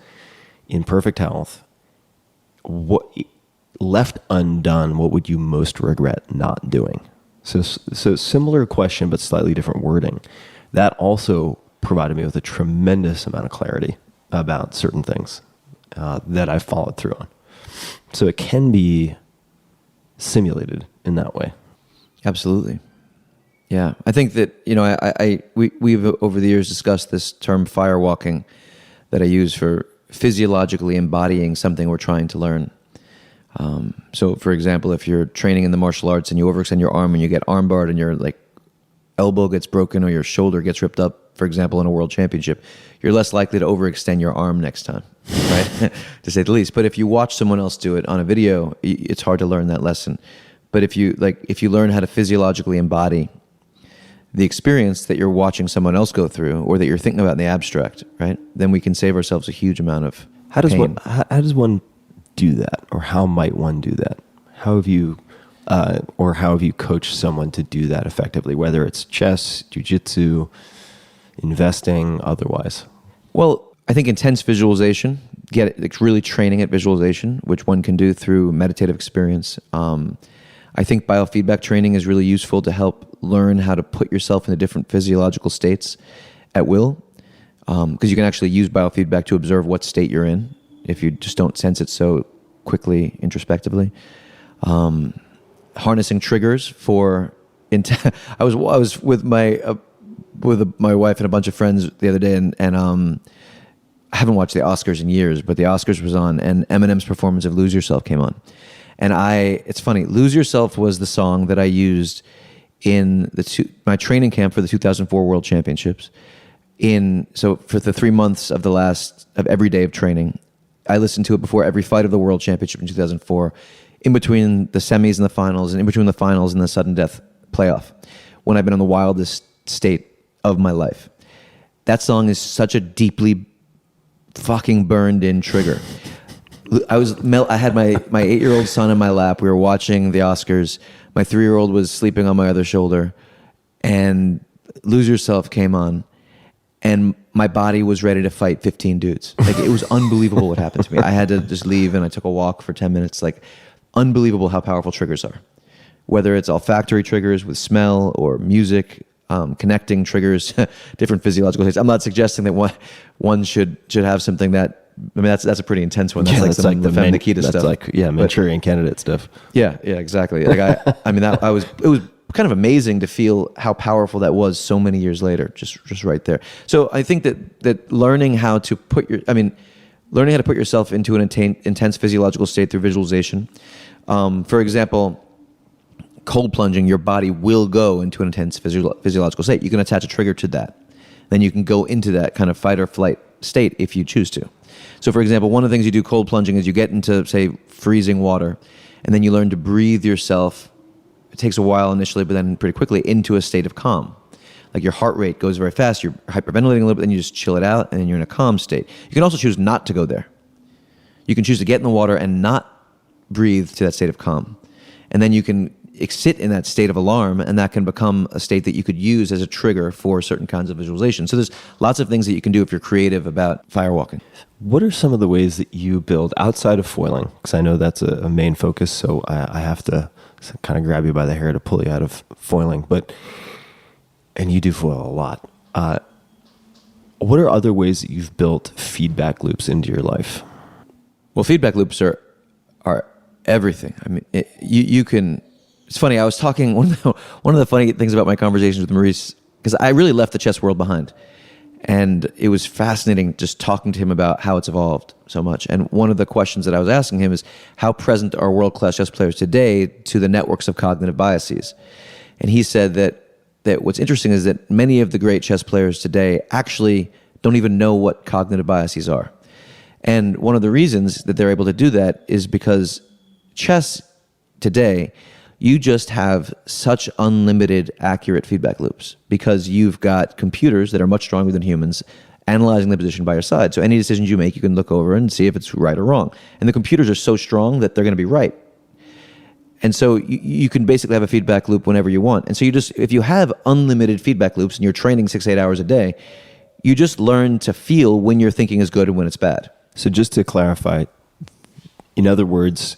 in perfect health, what left undone, what would you most regret not doing? So similar question, but slightly different wording. That also provided me with a tremendous amount of clarity about certain things that I followed through on. So it can be simulated in that way. Absolutely. Yeah. I think that, we've over the years discussed this term firewalking that I use for physiologically embodying something we're trying to learn. So for example, if you're training in the martial arts and you overextend your arm and you get armbarred and you're elbow gets broken or your shoulder gets ripped up, for example, in a world championship, you're less likely to overextend your arm next time, right? To say the least. But if you watch someone else do it on a video, it's hard to learn that lesson. But if you learn how to physiologically embody the experience that you're watching someone else go through or that you're thinking about in the abstract, right? Then we can save ourselves a huge amount of pain. How does one do that, or how might one do that? How have you coached someone to do that effectively, whether it's chess, jiu-jitsu, investing, otherwise? Well, I think intense visualization, really training at visualization, which one can do through meditative experience. I think biofeedback training is really useful to help learn how to put yourself into different physiological states at will, because you can actually use biofeedback to observe what state you're in if you just don't sense it so quickly introspectively. Harnessing triggers for I was with my wife and a bunch of friends the other day, and I haven't watched the Oscars in years, but the Oscars was on, and Eminem's performance of "Lose Yourself" came on, and it's funny. "Lose Yourself" was the song that I used in my training camp for the 2004 World Championships. So for the 3 months of every day of training, I listened to it before every fight of the World Championship in 2004, in between the semis and the finals, and in between the finals and the sudden death playoff, when I've been in the wildest state of my life. That song is such a deeply fucking burned in trigger. I had my 8-year-old son in my lap. We were watching the Oscars. My 3-year-old was sleeping on my other shoulder, and "Lose Yourself" came on, and my body was ready to fight 15 dudes. Like, it was unbelievable what happened to me. I had to just leave, and I took a walk for 10 minutes. Like, unbelievable how powerful triggers are. Whether it's olfactory triggers with smell or music, connecting triggers, different physiological states. I'm not suggesting that one should have something that. I mean, that's a pretty intense one. That's like the Femme Nikita stuff. That's like Manchurian Candidate stuff. Yeah, exactly. Like it was kind of amazing to feel how powerful that was so many years later, just right there. So I think that learning how to put yourself into an intense physiological state through visualization. For example, cold plunging, your body will go into an intense physiological state. You can attach a trigger to that. Then you can go into that kind of fight or flight state if you choose to. So, for example, one of the things you do cold plunging is you get into, say, freezing water, and then you learn to breathe yourself. It takes a while initially, but then pretty quickly into a state of calm. Like, your heart rate goes very fast, you're hyperventilating a little bit, then you just chill it out, and then you're in a calm state. You can also choose not to go there. You can choose to get in the water and not breathe to that state of calm. And then you can sit in that state of alarm, and that can become a state that you could use as a trigger for certain kinds of visualization. So there's lots of things that you can do if you're creative about firewalking. What are some of the ways that you build outside of foiling? Because I know that's a main focus, so I have to kind of grab you by the hair to pull you out of foiling. And you do foil a lot. What are other ways that you've built feedback loops into your life? Well, feedback loops are everything. I mean, you can. It's funny. I was talking one of the funny things about my conversations with Maurice, because I really left the chess world behind, and it was fascinating just talking to him about how it's evolved so much. And one of the questions that I was asking him is, how present are world-class chess players today to the networks of cognitive biases? And he said that what's interesting is that many of the great chess players today actually don't even know what cognitive biases are. And one of the reasons that they're able to do that is because chess today, you just have such unlimited accurate feedback loops, because you've got computers that are much stronger than humans analyzing the position by your side. So any decisions you make, you can look over and see if it's right or wrong. And the computers are so strong that they're going to be right. And so you can basically have a feedback loop whenever you want. And so if you have unlimited feedback loops and you're training 6-8 hours a day, you just learn to feel when your thinking is good and when it's bad. So just to clarify, in other words,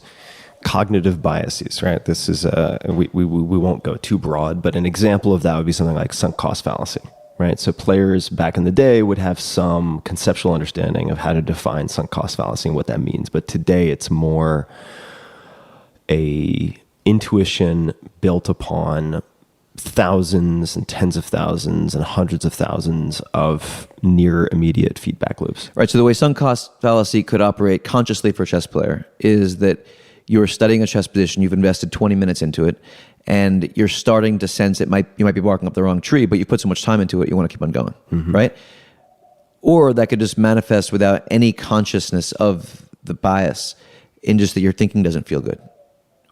cognitive biases, right? This is we won't go too broad, but an example of that would be something like sunk cost fallacy, right? So players back in the day would have some conceptual understanding of how to define sunk cost fallacy and what that means, but today it's more a intuition built upon thousands and tens of thousands and hundreds of thousands of near immediate feedback loops. Right. So the way sunk cost fallacy could operate consciously for a chess player is that you're studying a chess position, you've invested 20 minutes into it, and you're starting to sense you might be barking up the wrong tree, but you put so much time into it, you want to keep on going, right? Or that could just manifest without any consciousness of the bias, in just that your thinking doesn't feel good,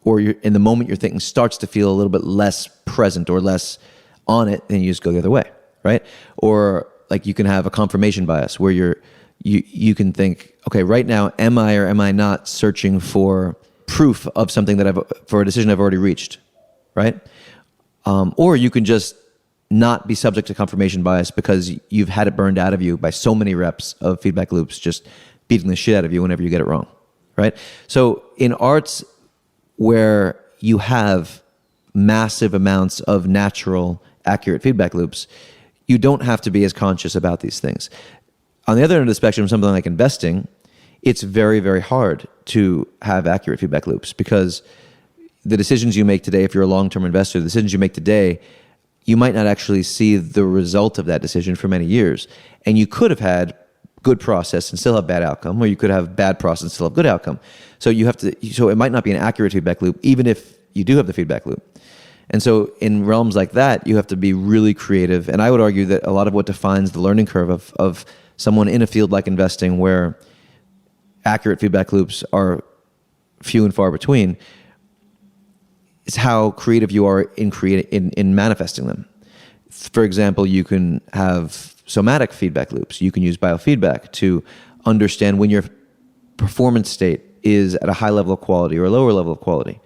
or in the moment your thinking starts to feel a little bit less present or less on it, then you just go the other way, right? Or like you can have a confirmation bias where you can think, okay, right now, am I or am I not searching for proof of something for a decision I've already reached, right? Or you can just not be subject to confirmation bias because you've had it burned out of you by so many reps of feedback loops, just beating the shit out of you whenever you get it wrong, right? So in arts where you have massive amounts of natural, accurate feedback loops, you don't have to be as conscious about these things. On the other end of the spectrum, something like investing, it's very, very hard to have accurate feedback loops because the decisions you make today, if you're a long-term investor, the decisions you make today, you might not actually see the result of that decision for many years. And you could have had good process and still have bad outcome, or you could have bad process and still have good outcome. So it might not be an accurate feedback loop, even if you do have the feedback loop. And so in realms like that, you have to be really creative. And I would argue that a lot of what defines the learning curve of someone in a field like investing where accurate feedback loops are few and far between is how creative you are in manifesting them. For example, you can have somatic feedback loops. You can use biofeedback to understand when your performance state is at a high level of quality or a lower level of quality.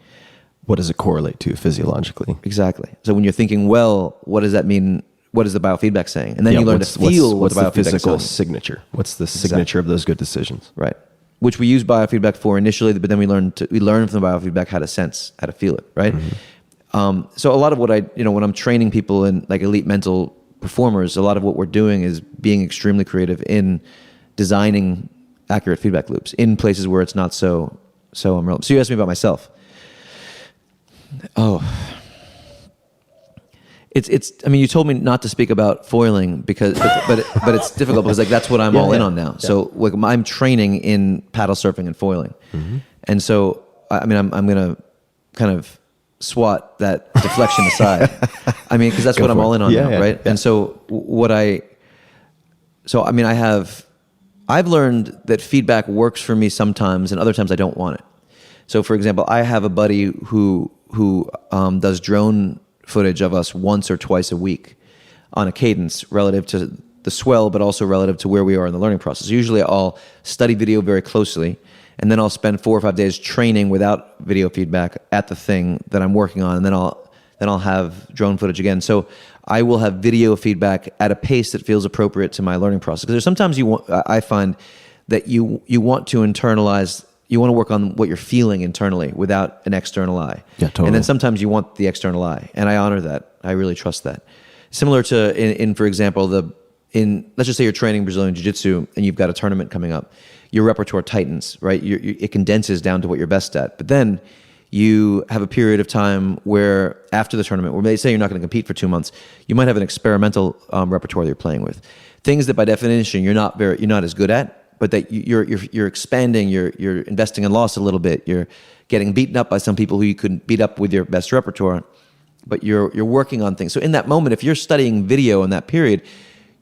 What does it correlate to physiologically? Exactly. So when you're thinking, well, what does that mean? What is the biofeedback saying? And then you learn to feel what the biofeedback physical is saying. signature? What's the signature of those good decisions? Right. Which we use biofeedback for initially, but then we learn from the biofeedback how to feel it, right? So a lot of what when I'm training people in like elite mental performers, a lot of what we're doing is being extremely creative in designing accurate feedback loops in places where it's not so unreal. So you asked me about myself. Oh, it's. I mean, you told me not to speak about foiling because, but it's difficult because like that's what I'm all in on now. Yeah. So like I'm training in paddle surfing and foiling, and so I mean I'm gonna kind of swat that deflection aside. I mean, because that's what I'm all in on now, right? Yeah. And so I've learned that feedback works for me sometimes, and other times I don't want it. So, for example, I have a buddy who does drone footage of us once or twice a week on a cadence relative to the swell, but also relative to where we are in the learning process. Usually I'll study video very closely, and then I'll spend 4 or 5 days training without video feedback at the thing that I'm working on, and then I'll have drone footage again. So I will have video feedback at a pace that feels appropriate to my learning process. Because there's sometimes I find that you want to internalize. You want to work on what you're feeling internally without an external eye. Yeah, totally. And then sometimes you want the external eye, and I honor that. I really trust that. Similar to for example, let's just say you're training Brazilian Jiu-Jitsu and you've got a tournament coming up. Your repertoire tightens, right? It condenses down to what you're best at. But then you have a period of time where after the tournament, where they say you're not going to compete for 2 months, you might have an experimental repertoire that you're playing with, things that by definition you're not as good at. But that you're expanding, you're investing in loss a little bit. You're getting beaten up by some people who you couldn't beat up with your best repertoire, but you're working on things. So in that moment, if you're studying video in that period,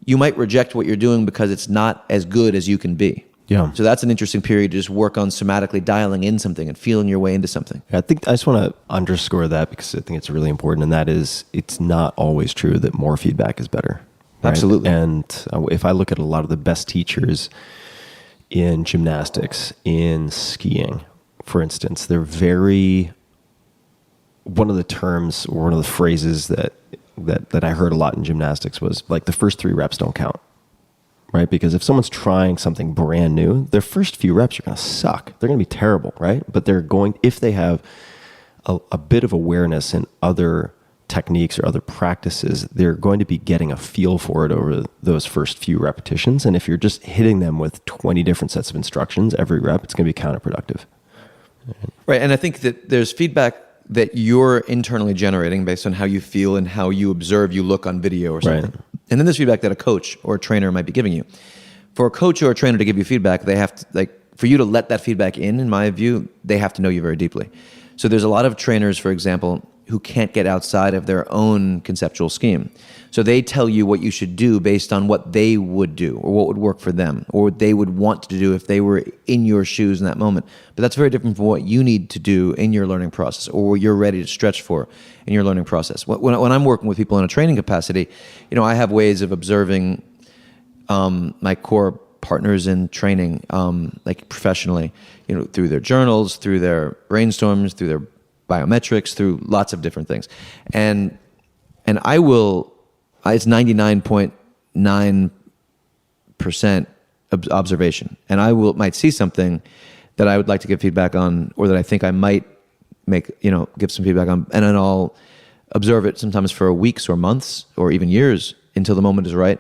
you might reject what you're doing because it's not as good as you can be. Yeah. So that's an interesting period to just work on somatically dialing in something and feeling your way into something. I think I just want to underscore that because I think it's really important, and that is it's not always true that more feedback is better. Right? Absolutely. And if I look at a lot of the best teachers in gymnastics, in skiing, for instance, they're one of the terms or one of the phrases that I heard a lot in gymnastics was like the first 3 reps don't count, right? Because if someone's trying something brand new, their first few reps are going to suck. They're going to be terrible, right? But if they have a bit of awareness in other techniques or other practices, they're going to be getting a feel for it over those first few repetitions. And if you're just hitting them with 20 different sets of instructions every rep, it's going to be counterproductive. Right. And I think that there's feedback that you're internally generating based on how you feel and how you observe you look on video or something. Right. And then there's feedback that a coach or a trainer might be giving you. For a coach or a trainer to give you feedback, they have to, for you to let that feedback in my view, they have to know you very deeply. So there's a lot of trainers, for example, who can't get outside of their own conceptual scheme. So they tell you what you should do based on what they would do or what would work for them or what they would want to do if they were in your shoes in that moment. But that's very different from what you need to do in your learning process or what you're ready to stretch for in your learning process. When I'm working with people in a training capacity, I have ways of observing my core partners in training, like professionally, through their journals, through their brainstorms, through their biometrics, through lots of different things. And I will, it's 99.9% observation. And might see something that I would like to give feedback on, or that I think I might give some feedback on. And then I'll observe it sometimes for weeks or months or even years until the moment is right.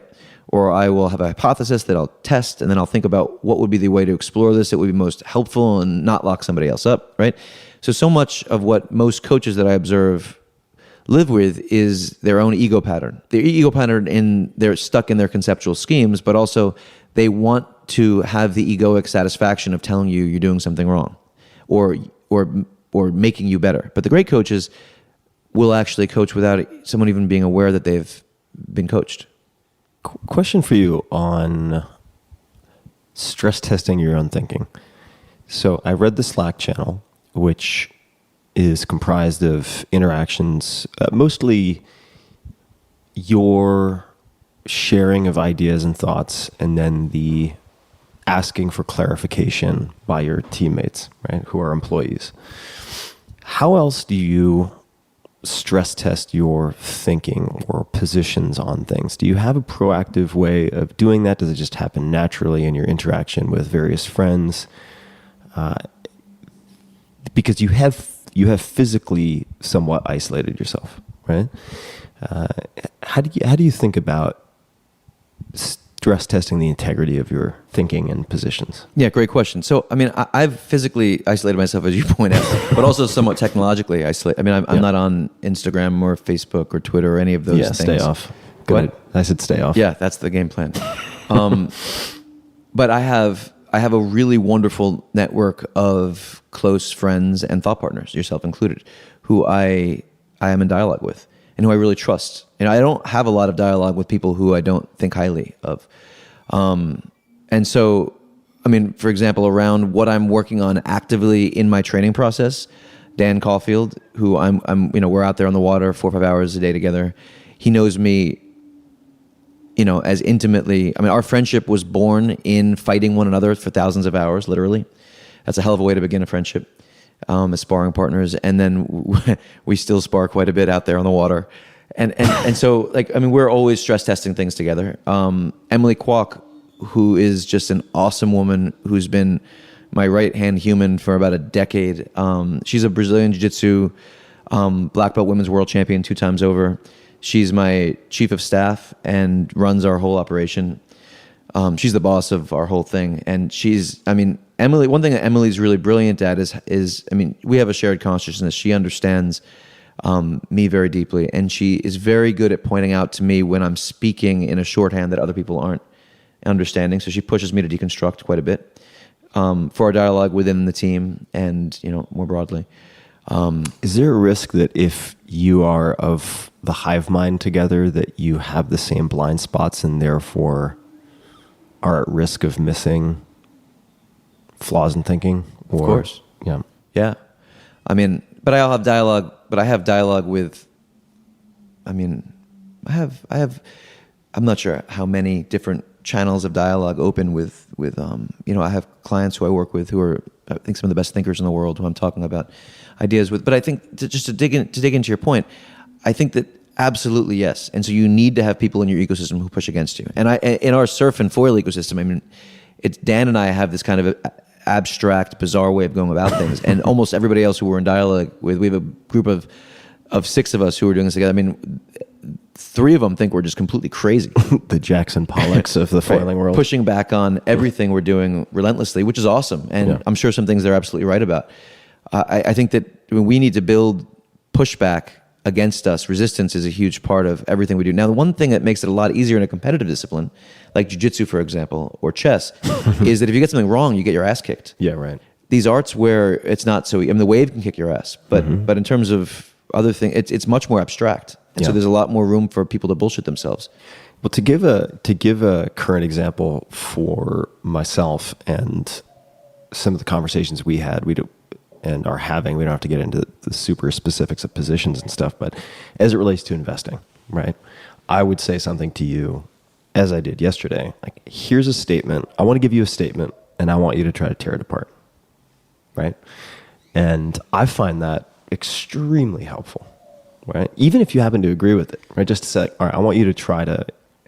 Or I will have a hypothesis that I'll test, and then I'll think about what would be the way to explore this that would be most helpful and not lock somebody else up, right? So much of what most coaches that I observe live with is their own ego pattern. Their ego pattern they're stuck in their conceptual schemes, but also they want to have the egoic satisfaction of telling you you're doing something wrong or making you better. But the great coaches will actually coach without someone even being aware that they've been coached. Question for you on stress testing your own thinking. So I read the Slack channel, which is comprised of interactions, mostly your sharing of ideas and thoughts, and then the asking for clarification by your teammates, right, who are employees. How else do you stress test your thinking or positions on things? Do you have a proactive way of doing that? Does it just happen naturally in your interaction with various friends? Because you have physically somewhat isolated yourself, right? How do you think about stress testing the integrity of your thinking and positions? Yeah, great question. So, I've physically isolated myself, as you point out, but also somewhat technologically isolated. I'm not on Instagram or Facebook or Twitter or any of those things. Stay off. Good. I said stay off. Yeah, that's the game plan. But I have a really wonderful network of close friends and thought partners, yourself included, who I am in dialogue with and who I really trust. I don't have a lot of dialogue with people who I don't think highly of. And so, for example, around what I'm working on actively in my training process, Dan Caulfield, who we're out there on the water 4 or 5 hours a day together. He knows me, as intimately. Our friendship was born in fighting one another for thousands of hours, literally. That's a hell of a way to begin a friendship, as sparring partners. And then we still spar quite a bit out there on the water. And so, we're always stress testing things together. Emily Kwok, who is just an awesome woman, who's been my right-hand human for about a decade. She's a Brazilian Jiu-Jitsu black belt women's world champion 2 times over. She's my chief of staff and runs our whole operation. She's the boss of our whole thing. And Emily, one thing that Emily's really brilliant at is we have a shared consciousness. She understands me very deeply, and she is very good at pointing out to me when I'm speaking in a shorthand that other people aren't understanding. So she pushes me to deconstruct quite a bit for our dialogue within the team and more broadly. Is there a risk that if you are of the hive mind together, that you have the same blind spots and therefore are at risk of missing flaws in thinking? Of course. Yeah. But I'll have dialogue. But I have dialogue with. I'm not sure how many different channels of dialogue open with. I have clients who I work with who are, I think, some of the best thinkers in the world who I'm talking about ideas with. But I think to dig into your point, I think that absolutely yes. And so you need to have people in your ecosystem who push against you. And in our surf and foil ecosystem, it's Dan and I have this kind of abstract, bizarre way of going about things. And almost everybody else who we're in dialogue with, we have a group of 6 of us who are doing this together. 3 of them think we're just completely crazy. The Jackson Pollocks of the foiling world. Pushing back on everything we're doing relentlessly, which is awesome. And I'm sure some things they're absolutely right about. I think that we need to build pushback against us. Resistance is a huge part of everything we do. Now, the one thing that makes it a lot easier in a competitive discipline, like jiu-jitsu, for example, or chess, is that if you get something wrong, you get your ass kicked. Yeah, right. These arts where it's not so, the wave can kick your ass, but in terms of other things. It's much more abstract. And so there's a lot more room for people to bullshit themselves. Well, to give a current example for myself and some of the conversations we had, and are having, we don't have to get into the super specifics of positions and stuff, but as it relates to investing, right? I would say something to you as I did yesterday. Like, here's a statement. I want to give you a statement and I want you to try to tear it apart, right? And I find that extremely helpful, right? Even if you happen to agree with it, right? Just to say, all right, I want you to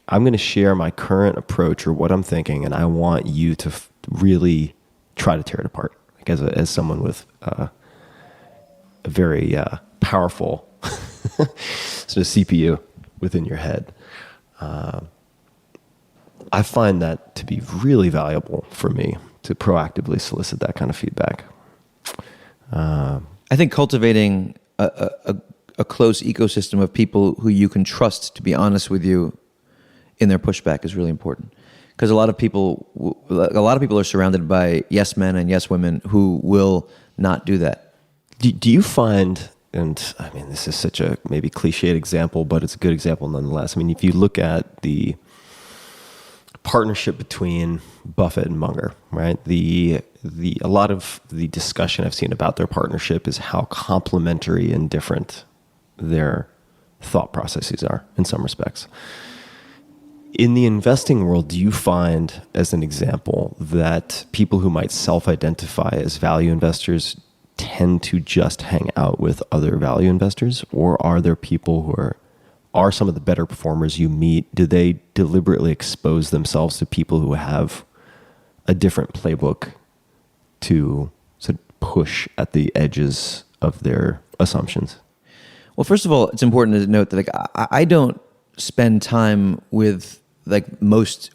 I'm going to share my current approach or what I'm thinking, and I want you to really try to tear it apart. As someone with a very powerful sort of CPU within your head, I find that to be really valuable for me to proactively solicit that kind of feedback. I think cultivating a close ecosystem of people who you can trust to be honest with you in their pushback is really important. Because a lot of people are surrounded by yes men and yes women who will not do that. Do you find, and I mean, this is such a maybe cliched example, but it's a good example nonetheless. I mean, if you look at the partnership between Buffett and Munger, right? A lot of the discussion I've seen about their partnership is how complementary and different their thought processes are in some respects. In the investing world, do you find, as an example, that people who might self-identify as value investors tend to just hang out with other value investors? Or are there people who are some of the better performers you meet? Do they deliberately expose themselves to people who have a different playbook to sort of push at the edges of their assumptions? Well, first of all, it's important to note that I don't spend time with a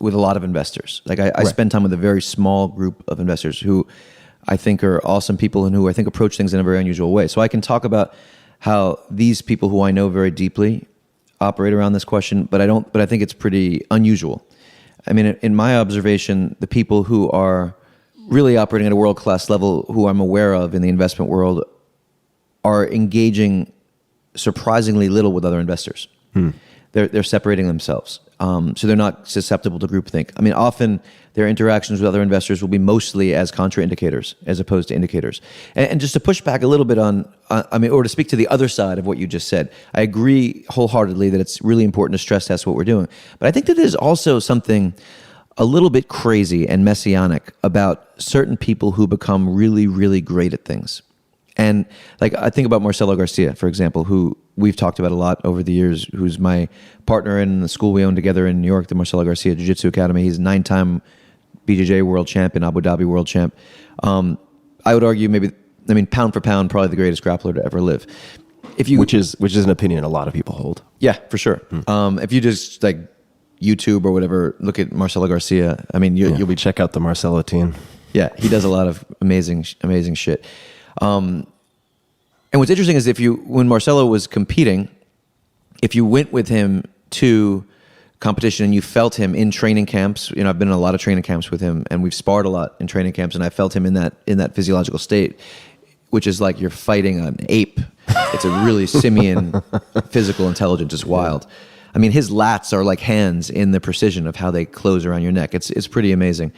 lot of investors. I spend time with a very small group of investors who I think are awesome people and who I think approach things in a very unusual way. So I can talk about how these people who I know very deeply operate around this question, but I think it's pretty unusual. I mean, in my observation, the people who are really operating at a world-class level, who I'm aware of in the investment world, are engaging surprisingly little with other investors. They're separating themselves. So they're not susceptible to groupthink. I mean, often their interactions with other investors will be mostly as contraindicators as opposed to indicators. And just to push back a little bit or to speak to the other side of what you just said, I agree wholeheartedly that it's really important to stress test what we're doing. But I think that there's also something a little bit crazy and messianic about certain people who become really, really great at things. And I think about Marcelo Garcia, for example, who we've talked about a lot over the years, who's my partner in the school we own together in New York, the Marcelo Garcia Jiu-Jitsu Academy. He's a 9-time BJJ world champion, Abu Dhabi world champ. I would argue pound for pound, probably the greatest grappler to ever live. Which is an opinion a lot of people hold. Yeah, for sure. If you just YouTube or whatever, look at Marcelo Garcia. I mean, you'll be check out the Marcelo team. Yeah, he does a lot of amazing shit. And what's interesting is when Marcelo was competing, if you went with him to competition and you felt him in training camps, I've been in a lot of training camps with him and we've sparred a lot in training camps, and I felt him in that physiological state, which is like you're fighting an ape. It's a really simian physical intelligence. It's wild. I mean, his lats are like hands in the precision of how they close around your neck. It's pretty amazing.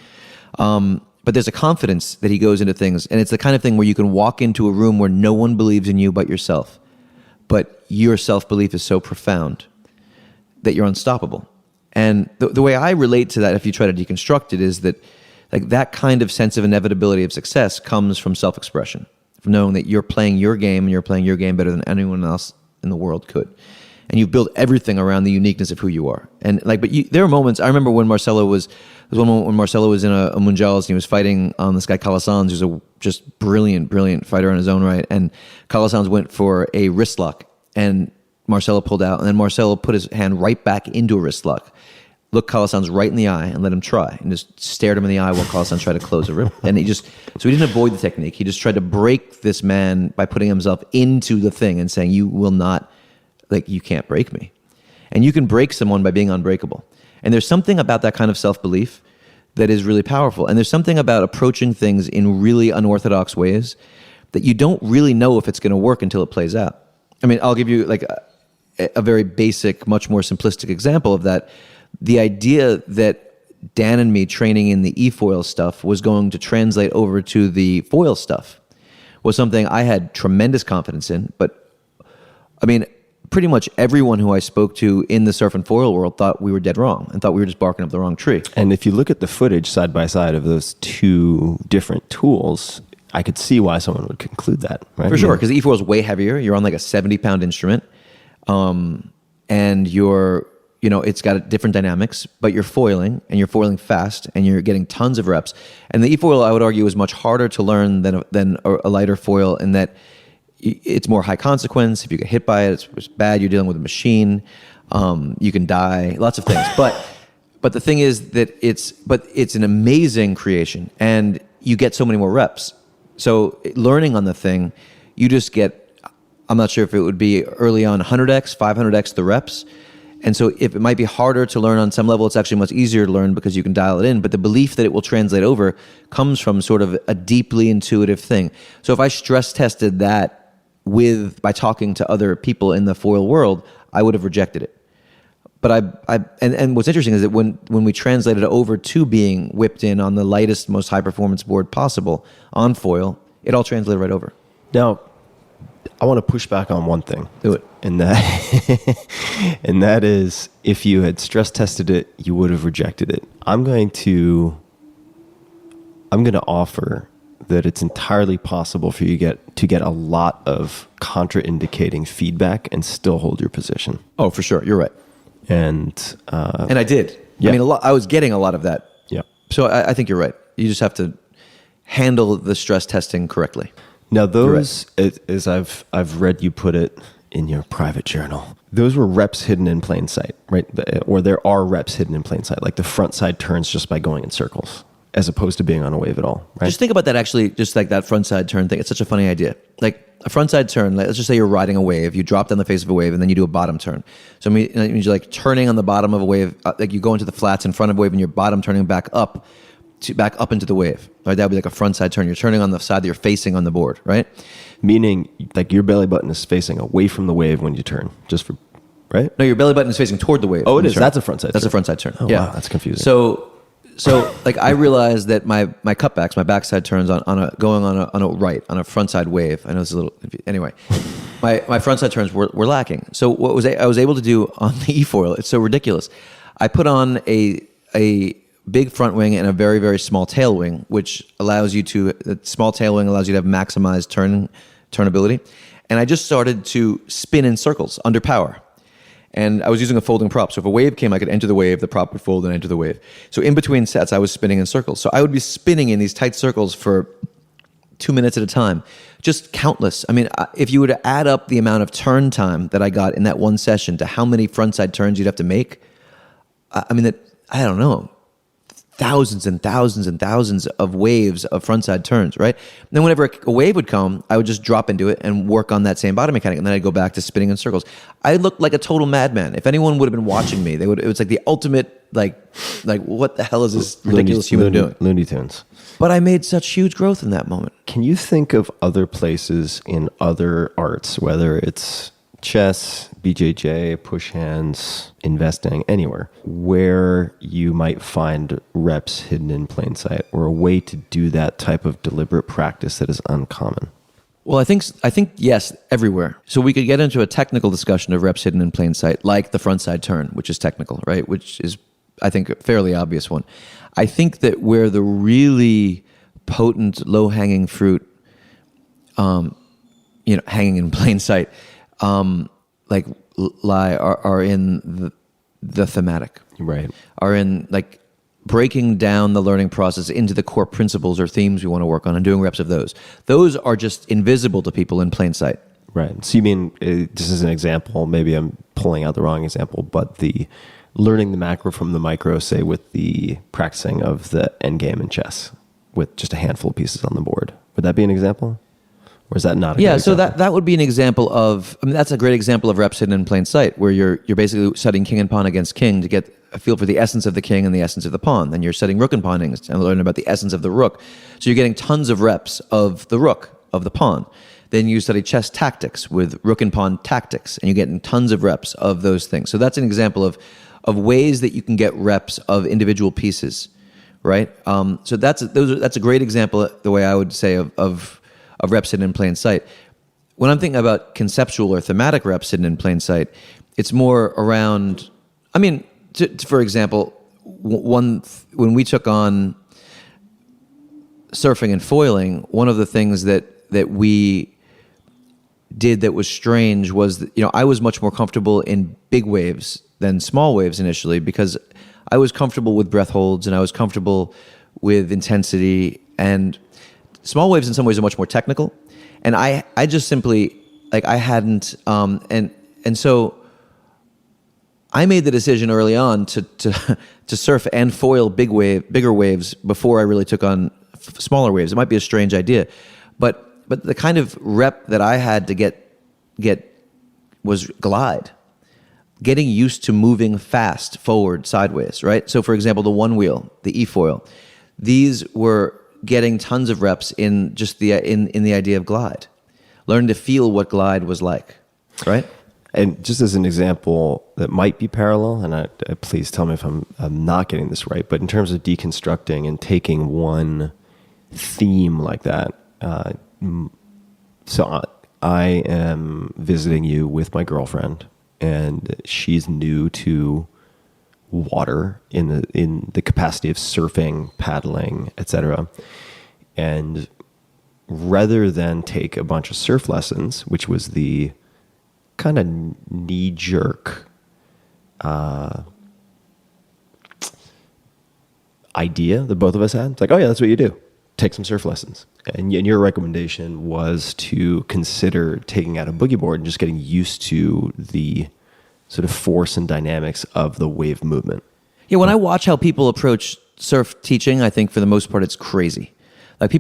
But there's a confidence that he goes into things, and it's the kind of thing where you can walk into a room where no one believes in you but yourself. But your self-belief is so profound that you're unstoppable. And the way I relate to that, if you try to deconstruct it, is that that kind of sense of inevitability of success comes from self-expression, from knowing that you're playing your game and you're playing your game better than anyone else in the world could. And you build everything around the uniqueness of who you are. And there are moments. I remember when Marcelo was one moment when Marcelo was in a Mundials and he was fighting this guy Carlos Sanz, who's a just brilliant fighter in his own right. And Carlos Sanz went for a wrist lock, and Marcelo pulled out, and then Marcelo put his hand right back into a wrist lock, looked Carlos Sanz right in the eye, and let him try, and just stared him in the eye while Carlos Sanz tried to close a rip. And he didn't avoid the technique. He just tried to break this man by putting himself into the thing and saying, "You will not." You can't break me. And you can break someone by being unbreakable. And there's something about that kind of self-belief that is really powerful. And there's something about approaching things in really unorthodox ways that you don't really know if it's going to work until it plays out. I mean, I'll give you like a very basic, much more simplistic example of that. The idea that Dan and me training in the e-foil stuff was going to translate over to the foil stuff was something I had tremendous confidence in. But I mean, pretty much everyone who I spoke to in the surf and foil world thought we were dead wrong and thought we were just barking up the wrong tree. And if you look at the footage side by side of those two different tools, I could see why someone would conclude that, right? For sure, because the e-foil is way heavier. You're on like a 70-pound instrument, and it's got different dynamics, but you're foiling, and you're foiling fast, and you're getting tons of reps. And the e-foil, I would argue, is much harder to learn than a lighter foil in that it's more high consequence. If you get hit by it, it's bad. You're dealing with a machine. You can die. Lots of things. But the thing is that it's an amazing creation, and you get so many more reps. So learning on the thing, you just get, I'm not sure if it would be early on 100x, 500x the reps. And so if it might be harder to learn on some level, it's actually much easier to learn because you can dial it in. But the belief that it will translate over comes from sort of a deeply intuitive thing. So if I stress tested that by talking to other people in the foil world, I would have rejected it. But and what's interesting is that when we translated it over to being whipped in on the lightest, most high performance board possible on foil, it all translated right over. Now, I want to push back on one thing. Do it. And that is, if you had stress tested it, you would have rejected it. I'm going to offer that it's entirely possible for you to get a lot of contraindicating feedback and still hold your position. Oh, for sure. You're right. And I did. Yeah. I mean, I was getting a lot of that. Yeah. So I think you're right. You just have to handle the stress testing correctly. Now, those, as I've read you put it in your private journal, those were reps hidden in plain sight, right? Or there are reps hidden in plain sight, like the front side turns just by going in circles, as opposed to being on a wave at all, right? Just think about that actually, just like that front side turn thing. It's such a funny idea. Like a front side turn, let's just say you're riding a wave, you drop down the face of a wave, and then you do a bottom turn. So it means you're like turning on the bottom of a wave, like you go into the flats in front of a wave and you're bottom turning back up into the wave, right? That would be like a front side turn. You're turning on the side that you're facing on the board, right? Meaning like your belly button is facing away from the wave when you turn, right? No, your belly button is facing toward the wave. Oh, it is. That's a front side turn. That's a front side turn. Oh, yeah. Wow, that's confusing. So like I realized that my cutbacks, my backside turns on a front side wave. I know it's a little, anyway, my front side turns were lacking. So what I was able to do on the e-foil, it's so ridiculous. I put on a big front wing and a very, very small tail wing, which the small tail wing allows you to have maximized turnability. And I just started to spin in circles under power. And I was using a folding prop. So if a wave came, I could enter the wave, the prop would fold and enter the wave. So in between sets, I was spinning in circles. So I would be spinning in these tight circles for 2 minutes at a time, just countless. I mean, if you were to add up the amount of turn time that I got in that one session to how many frontside turns you'd have to make, I don't know, thousands and thousands and thousands of waves of frontside turns, right? And then whenever a wave would come, I would just drop into it and work on that same body mechanic, and then I'd go back to spinning in circles. I looked like a total madman. If anyone would have been watching me, it was like the ultimate, like what the hell is this ridiculous human doing? Looney Tunes. But I made such huge growth in that moment. Can you think of other places in other arts, whether it's chess, BJJ, push hands, investing, anywhere, where you might find reps hidden in plain sight or a way to do that type of deliberate practice that is uncommon? Well, I think yes, everywhere. So we could get into a technical discussion of reps hidden in plain sight, like the frontside turn, which is technical, right? Which is, I think, a fairly obvious one. I think that where the really potent, low-hanging fruit, hanging in plain sight, are in the thematic, right? Are in like breaking down the learning process into the core principles or themes we want to work on and doing reps of those. Those are just invisible to people in plain sight. Right. So you mean, this is an example, maybe I'm pulling out the wrong example, but the learning the macro from the micro, say with the practicing of the end game in chess with just a handful of pieces on the board. Would that be an example? Or is that not a good so example? that would be an example of, that's a great example of reps hidden in plain sight, where you're basically setting king and pawn against king to get a feel for the essence of the king and the essence of the pawn. Then you're setting rook and pawn and learning about the essence of the rook. So you're getting tons of reps of the rook, of the pawn. Then you study chess tactics with rook and pawn tactics, and you get in tons of reps of those things. So that's an example of ways that you can get reps of individual pieces, right? So that's a great example, the way I would say of reps hidden in plain sight. When I'm thinking about conceptual or thematic reps hidden in plain sight, it's more around, I mean, for example, when we took on surfing and foiling, one of the things that we did that was strange was that, I was much more comfortable in big waves than small waves initially, because I was comfortable with breath holds and I was comfortable with intensity, and small waves in some ways are much more technical. And I just simply, like, I hadn't, and so I made the decision early on to surf and foil bigger waves before I really took on smaller waves. It might be a strange idea, but the kind of rep that I had to get was glide, getting used to moving fast forward, sideways, right? So for example, the one wheel, the e-foil, these were getting tons of reps in just in the idea of glide, learn to feel what glide was like, right? And just as an example that might be parallel, and please tell me if I'm not getting this right, but in terms of deconstructing and taking one theme like that, so I am visiting you with my girlfriend, and she's new to water in the capacity of surfing, paddling, etc. And rather than take a bunch of surf lessons, which was the kind of knee-jerk idea that both of us had, it's like, oh yeah, that's what you do. Take some surf lessons. And your recommendation was to consider taking out a boogie board and just getting used to the sort of force and dynamics of the wave movement. Yeah, when I watch how people approach surf teaching, I think for the most part it's crazy. Like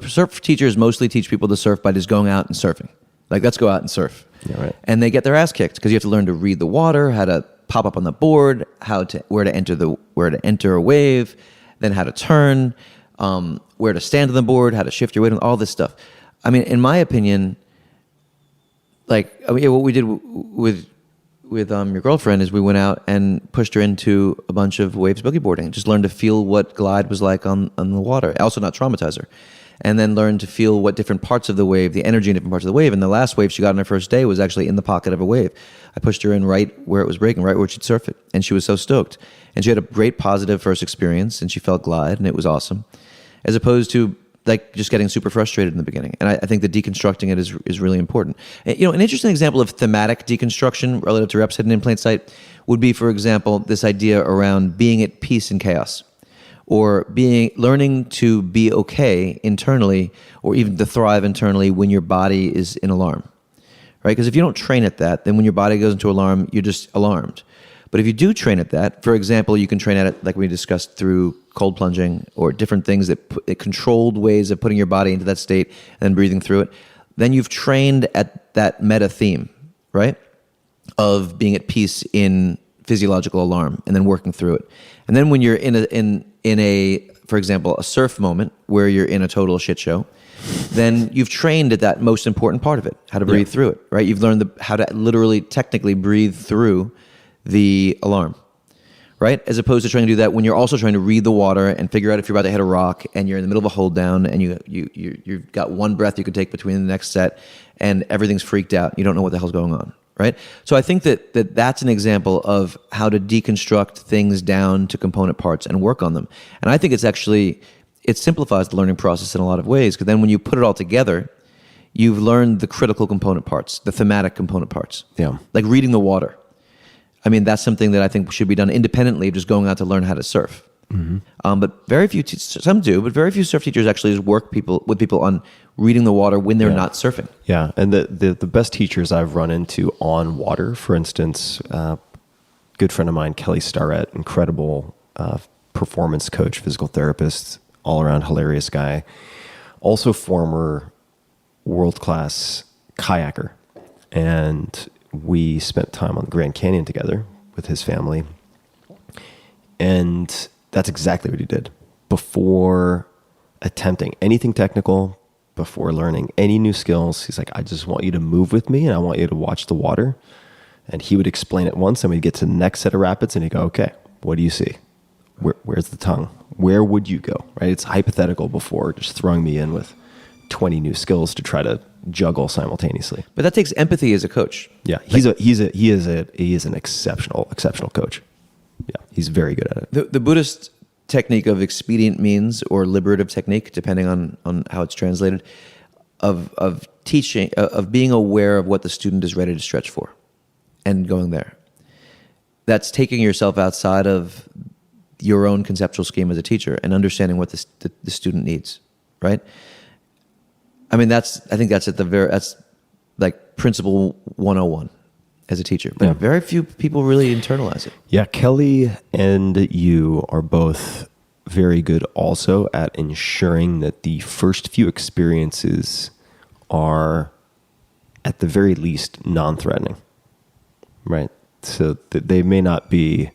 surf teachers mostly teach people to surf by just going out and surfing. Like, let's go out and surf. Yeah, right. And they get their ass kicked because you have to learn to read the water, how to pop up on the board, where to enter a wave, then how to turn, where to stand on the board, how to shift your weight, all this stuff. I mean, in my opinion, what we did with your girlfriend is we went out and pushed her into a bunch of waves boogie boarding, just learned to feel what glide was like on the water, also not traumatize her, and then learned to feel what different parts of the wave, the energy in different parts of the wave. And the last wave she got on her first day was actually in the pocket of a wave. I pushed her in right where it was breaking, right where she'd surf it, and she was so stoked. And she had a great positive first experience, and she felt glide, and it was awesome, as opposed to like just getting super frustrated in the beginning. And I think that deconstructing it is really important. And, an interesting example of thematic deconstruction relative to reps hidden in plain sight would be, for example, this idea around being at peace in chaos, or learning to be okay internally, or even to thrive internally when your body is in alarm, right? Because if you don't train at that, then when your body goes into alarm, you're just alarmed. But if you do train at that, for example, you can train at it like we discussed through cold plunging or different things that controlled ways of putting your body into that state and then breathing through it, then you've trained at that meta theme, right? Of being at peace in physiological alarm and then working through it. And then when you're in a, for example, a surf moment where you're in a total shit show, then you've trained at that most important part of it, how to breathe through it, right? You've learned how to literally, technically breathe through the alarm, right? As opposed to trying to do that when you're also trying to read the water and figure out if you're about to hit a rock and you're in the middle of a hold down and you've got one breath you could take between the next set and everything's freaked out. You don't know what the hell's going on, right? So I think that's an example of how to deconstruct things down to component parts and work on them. And I think it simplifies the learning process in a lot of ways, because then when you put it all together, you've learned the critical component parts, the thematic component parts. Yeah. Like reading the water. I mean, that's something that I think should be done independently of just going out to learn how to surf. Mm-hmm. But very few, some do, but very few surf teachers actually just work with people on reading the water when they're not surfing. Yeah, and the best teachers I've run into on water, for instance, good friend of mine, Kelly Starrett, incredible performance coach, physical therapist, all-around hilarious guy, also former world-class kayaker. And we spent time on the Grand Canyon together with his family. And that's exactly what he did. Before attempting anything technical, before learning any new skills. He's like, I just want you to move with me and I want you to watch the water. And he would explain it once, and we'd get to the next set of rapids, and he'd go, okay, what do you see? Where's the tongue? Where would you go? Right? It's hypothetical before just throwing me in with 20 new skills to try to juggle simultaneously. But that takes empathy as a coach. Yeah, he is an exceptional coach. Yeah, he's very good at it. The Buddhist technique of expedient means or liberative technique, depending on how it's translated, of teaching, of being aware of what the student is ready to stretch for and going there. That's taking yourself outside of your own conceptual scheme as a teacher and understanding what the student needs, right? I mean, I think that's that's like principle 101 as a teacher, but very few people really internalize it. Yeah, Kelly and you are both very good also at ensuring that the first few experiences are at the very least non-threatening, right? So that they may not be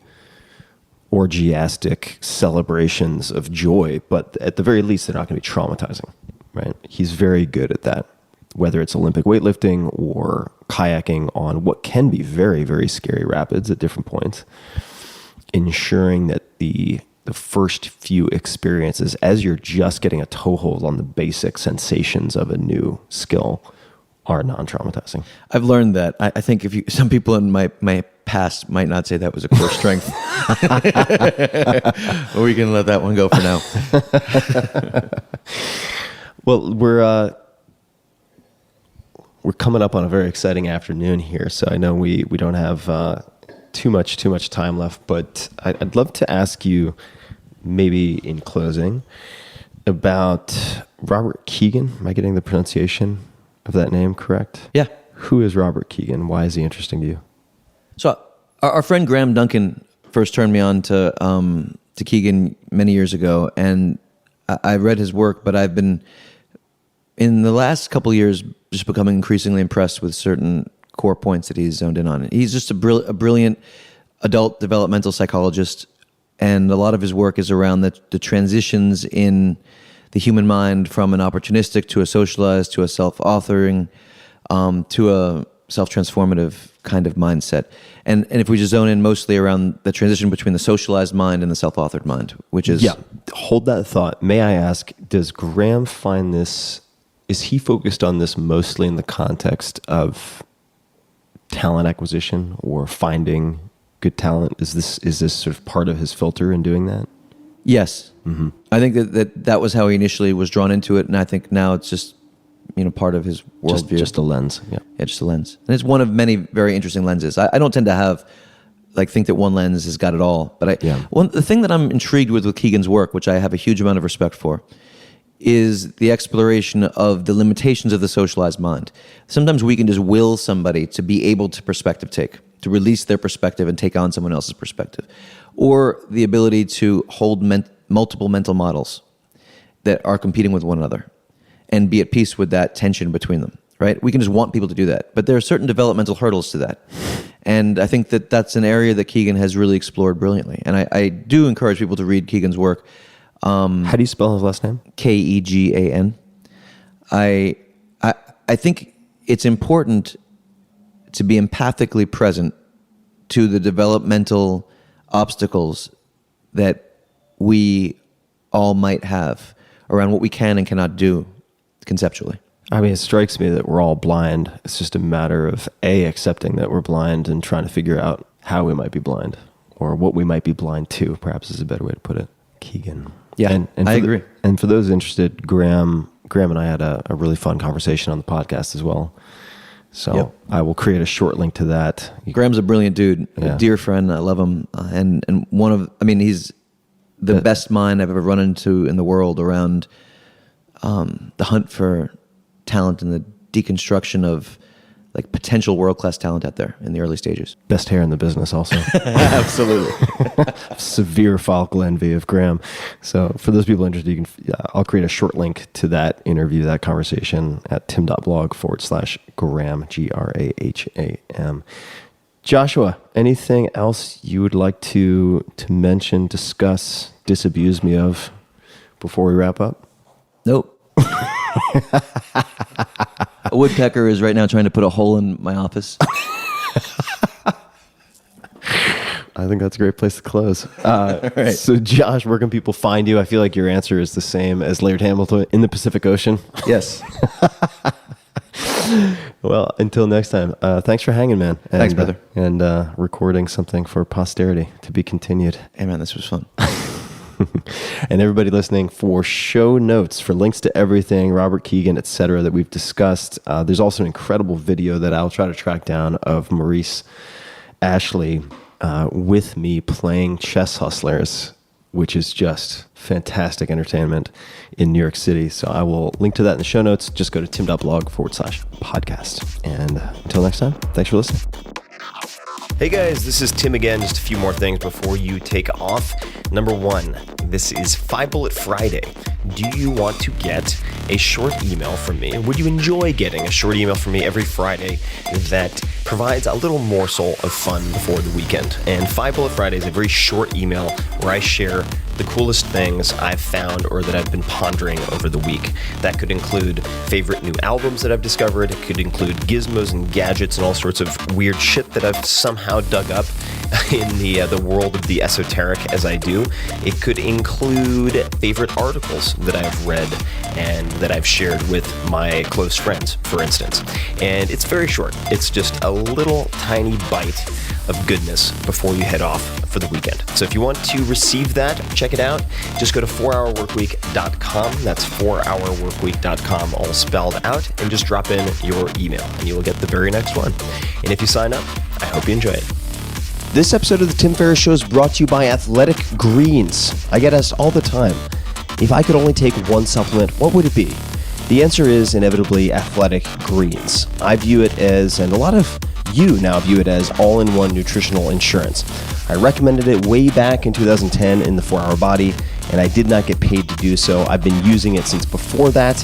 orgiastic celebrations of joy, but at the very least, they're not going to be traumatizing, right? He's very good at that, whether it's Olympic weightlifting or kayaking on what can be very, very scary rapids at different points, ensuring that the first few experiences, as you're just getting a toehold on the basic sensations of a new skill, are non-traumatizing. I've learned that. I think some people in my past might not say that was a core strength. But we can let that one go for now. Well, we're coming up on a very exciting afternoon here, so I know we don't have too much time left, but I'd love to ask you, maybe in closing, about Robert Keegan. Am I getting the pronunciation of that name correct? Yeah. Who is Robert Keegan? Why is he interesting to you? So our friend Graham Duncan first turned me on to Keegan many years ago, and I read his work, but I've been, in the last couple of years, just becoming increasingly impressed with certain core points that he's zoned in on. He's just a brilliant adult developmental psychologist, and a lot of his work is around the transitions in the human mind from an opportunistic to a socialized to a self-authoring to a self-transformative kind of mindset. And if we just zone in mostly around the transition between the socialized mind and the self-authored mind, which is... Yeah, hold that thought. May I ask, does Graham find this... Is he focused on this mostly in the context of talent acquisition or finding good talent? Is this sort of part of his filter in doing that? Yes. Mm-hmm. I think that was how he initially was drawn into it, and I think now it's just part of his worldview. Just a lens. Yeah, just a lens. And it's one of many very interesting lenses. I don't tend to have think that one lens has got it all, but the thing that I'm intrigued with Keegan's work, which I have a huge amount of respect for, is the exploration of the limitations of the socialized mind. Sometimes we can just will somebody to be able to perspective take, to release their perspective and take on someone else's perspective, or the ability to hold multiple mental models that are competing with one another and be at peace with that tension between them, right? We can just want people to do that, but there are certain developmental hurdles to that. And I think that that's an area that Keegan has really explored brilliantly. And I do encourage people to read Keegan's work. How do you spell his last name? Kegan. I think it's important to be empathically present to the developmental obstacles that we all might have around what we can and cannot do conceptually. I mean, it strikes me that we're all blind. It's just a matter of accepting that we're blind and trying to figure out how we might be blind or what we might be blind to, perhaps is a better way to put it. Keegan. Yeah, and I agree. And for those interested, Graham and I had a really fun conversation on the podcast as well. So I will create a short link to that. Graham's a brilliant dude, a dear friend. I love him. And he's the best mind I've ever run into in the world around the hunt for talent and the deconstruction of potential world-class talent out there in the early stages. Best hair in the business also. Absolutely. Severe follicle envy of Graham. So for those people interested, I'll create a short link to that interview, that conversation at tim.blog/Graham, Graham. Joshua, anything else you would like to mention, discuss, disabuse me of before we wrap up? Nope. A woodpecker is right now trying to put a hole in my office. I think that's a great place to close. Right. So, Josh, where can people find you? I feel like your answer is the same as Laird Hamilton in the Pacific Ocean. Yes. Well, until next time, thanks for hanging, man. And, Thanks, brother. And recording something for posterity to be continued. Hey, man, this was fun. And everybody listening, for show notes, for links to everything, Robert Keegan, etc., that we've discussed, there's also an incredible video that I'll try to track down of Maurice Ashley with me playing Chess Hustlers, which is just fantastic entertainment in New York City. So I will link to that in the show notes. Just go to tim.blog/podcast. And until next time, thanks for listening. Hey guys, this is Tim again. Just a few more things before you take off. Number one, this is 5 Bullet Friday. Do you want to get a short email from me? Would you enjoy getting a short email from me every Friday that provides a little morsel of fun before the weekend? And 5 Bullet Friday is a very short email where I share the coolest things I've found or that I've been pondering over the week. That could include favorite new albums that I've discovered. It could include gizmos and gadgets and all sorts of weird shit that I've somehow dug up in the world of the esoteric as I do. It could include favorite articles that I've read and that I've shared with my close friends, for instance. And it's very short. It's just a little tiny bite of goodness before you head off for the weekend. So if you want to receive that, check it out. Just go to 4hourworkweek.com. That's 4hourworkweek.com, all spelled out, and just drop in your email, and you will get the very next one. And if you sign up, I hope you enjoy it. This episode of the Tim Ferriss Show is brought to you by Athletic Greens. I get asked all the time, if I could only take one supplement, what would it be? The answer is inevitably Athletic Greens. I view it as, and a lot of you now view it as, all-in-one nutritional insurance. I recommended it way back in 2010 in the 4-Hour Body, and I did not get paid to do so. I've been using it since before that,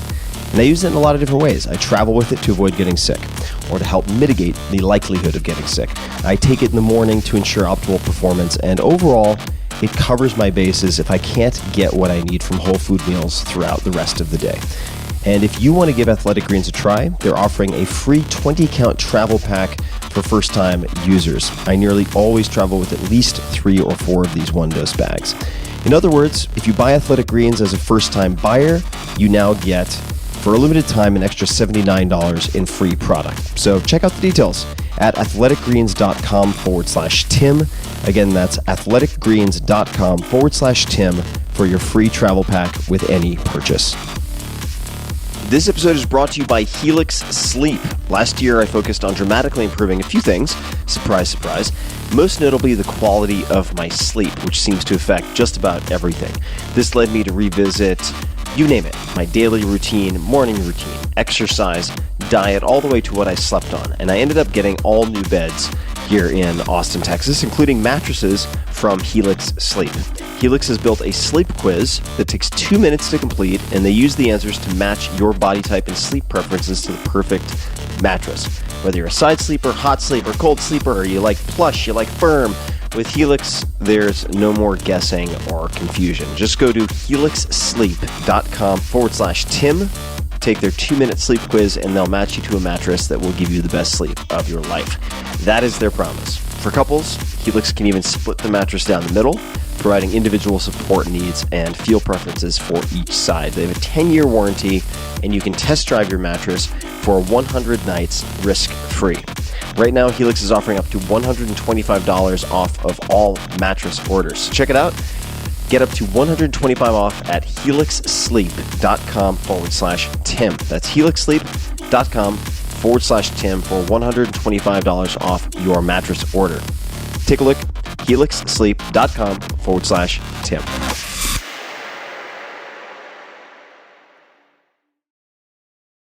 and I use it in a lot of different ways. I travel with it to avoid getting sick, or to help mitigate the likelihood of getting sick. I take it in the morning to ensure optimal performance, and overall, it covers my bases if I can't get what I need from whole food meals throughout the rest of the day. And if you want to give Athletic Greens a try, they're offering a free 20-count travel pack for first-time users. I nearly always travel with at least 3 or 4 of these one-dose bags. In other words, if you buy Athletic Greens as a first-time buyer, you now get, for a limited time, an extra $79 in free product. So check out the details at athleticgreens.com/Tim. Again, that's athleticgreens.com/Tim for your free travel pack with any purchase. This episode is brought to you by Helix Sleep. Last year, I focused on dramatically improving a few things. Surprise, surprise. Most notably, the quality of my sleep, which seems to affect just about everything. This led me to revisit, you name it, my daily routine, morning routine, exercise, diet, all the way to what I slept on. And I ended up getting all new beds here in Austin, Texas, including mattresses from Helix Sleep. Helix has built a sleep quiz that takes 2 minutes to complete, and they use the answers to match your body type and sleep preferences to the perfect mattress. Whether you're a side sleeper, hot sleeper, cold sleeper, or you like plush, you like firm, with Helix, there's no more guessing or confusion. Just go to helixsleep.com/Tim, take their 2-minute sleep quiz, and they'll match you to a mattress that will give you the best sleep of your life. That is their promise. For couples, Helix can even split the mattress down the middle, providing individual support needs and feel preferences for each side. They have a 10-year warranty, and you can test drive your mattress for 100 nights risk-free. Right now, Helix is offering up to $125 off of all mattress orders. Check it out. Get up to $125 off at helixsleep.com/Tim. That's helixsleep.com/Tim for $125 off your mattress order. Take a look, helixsleep.com/Tim.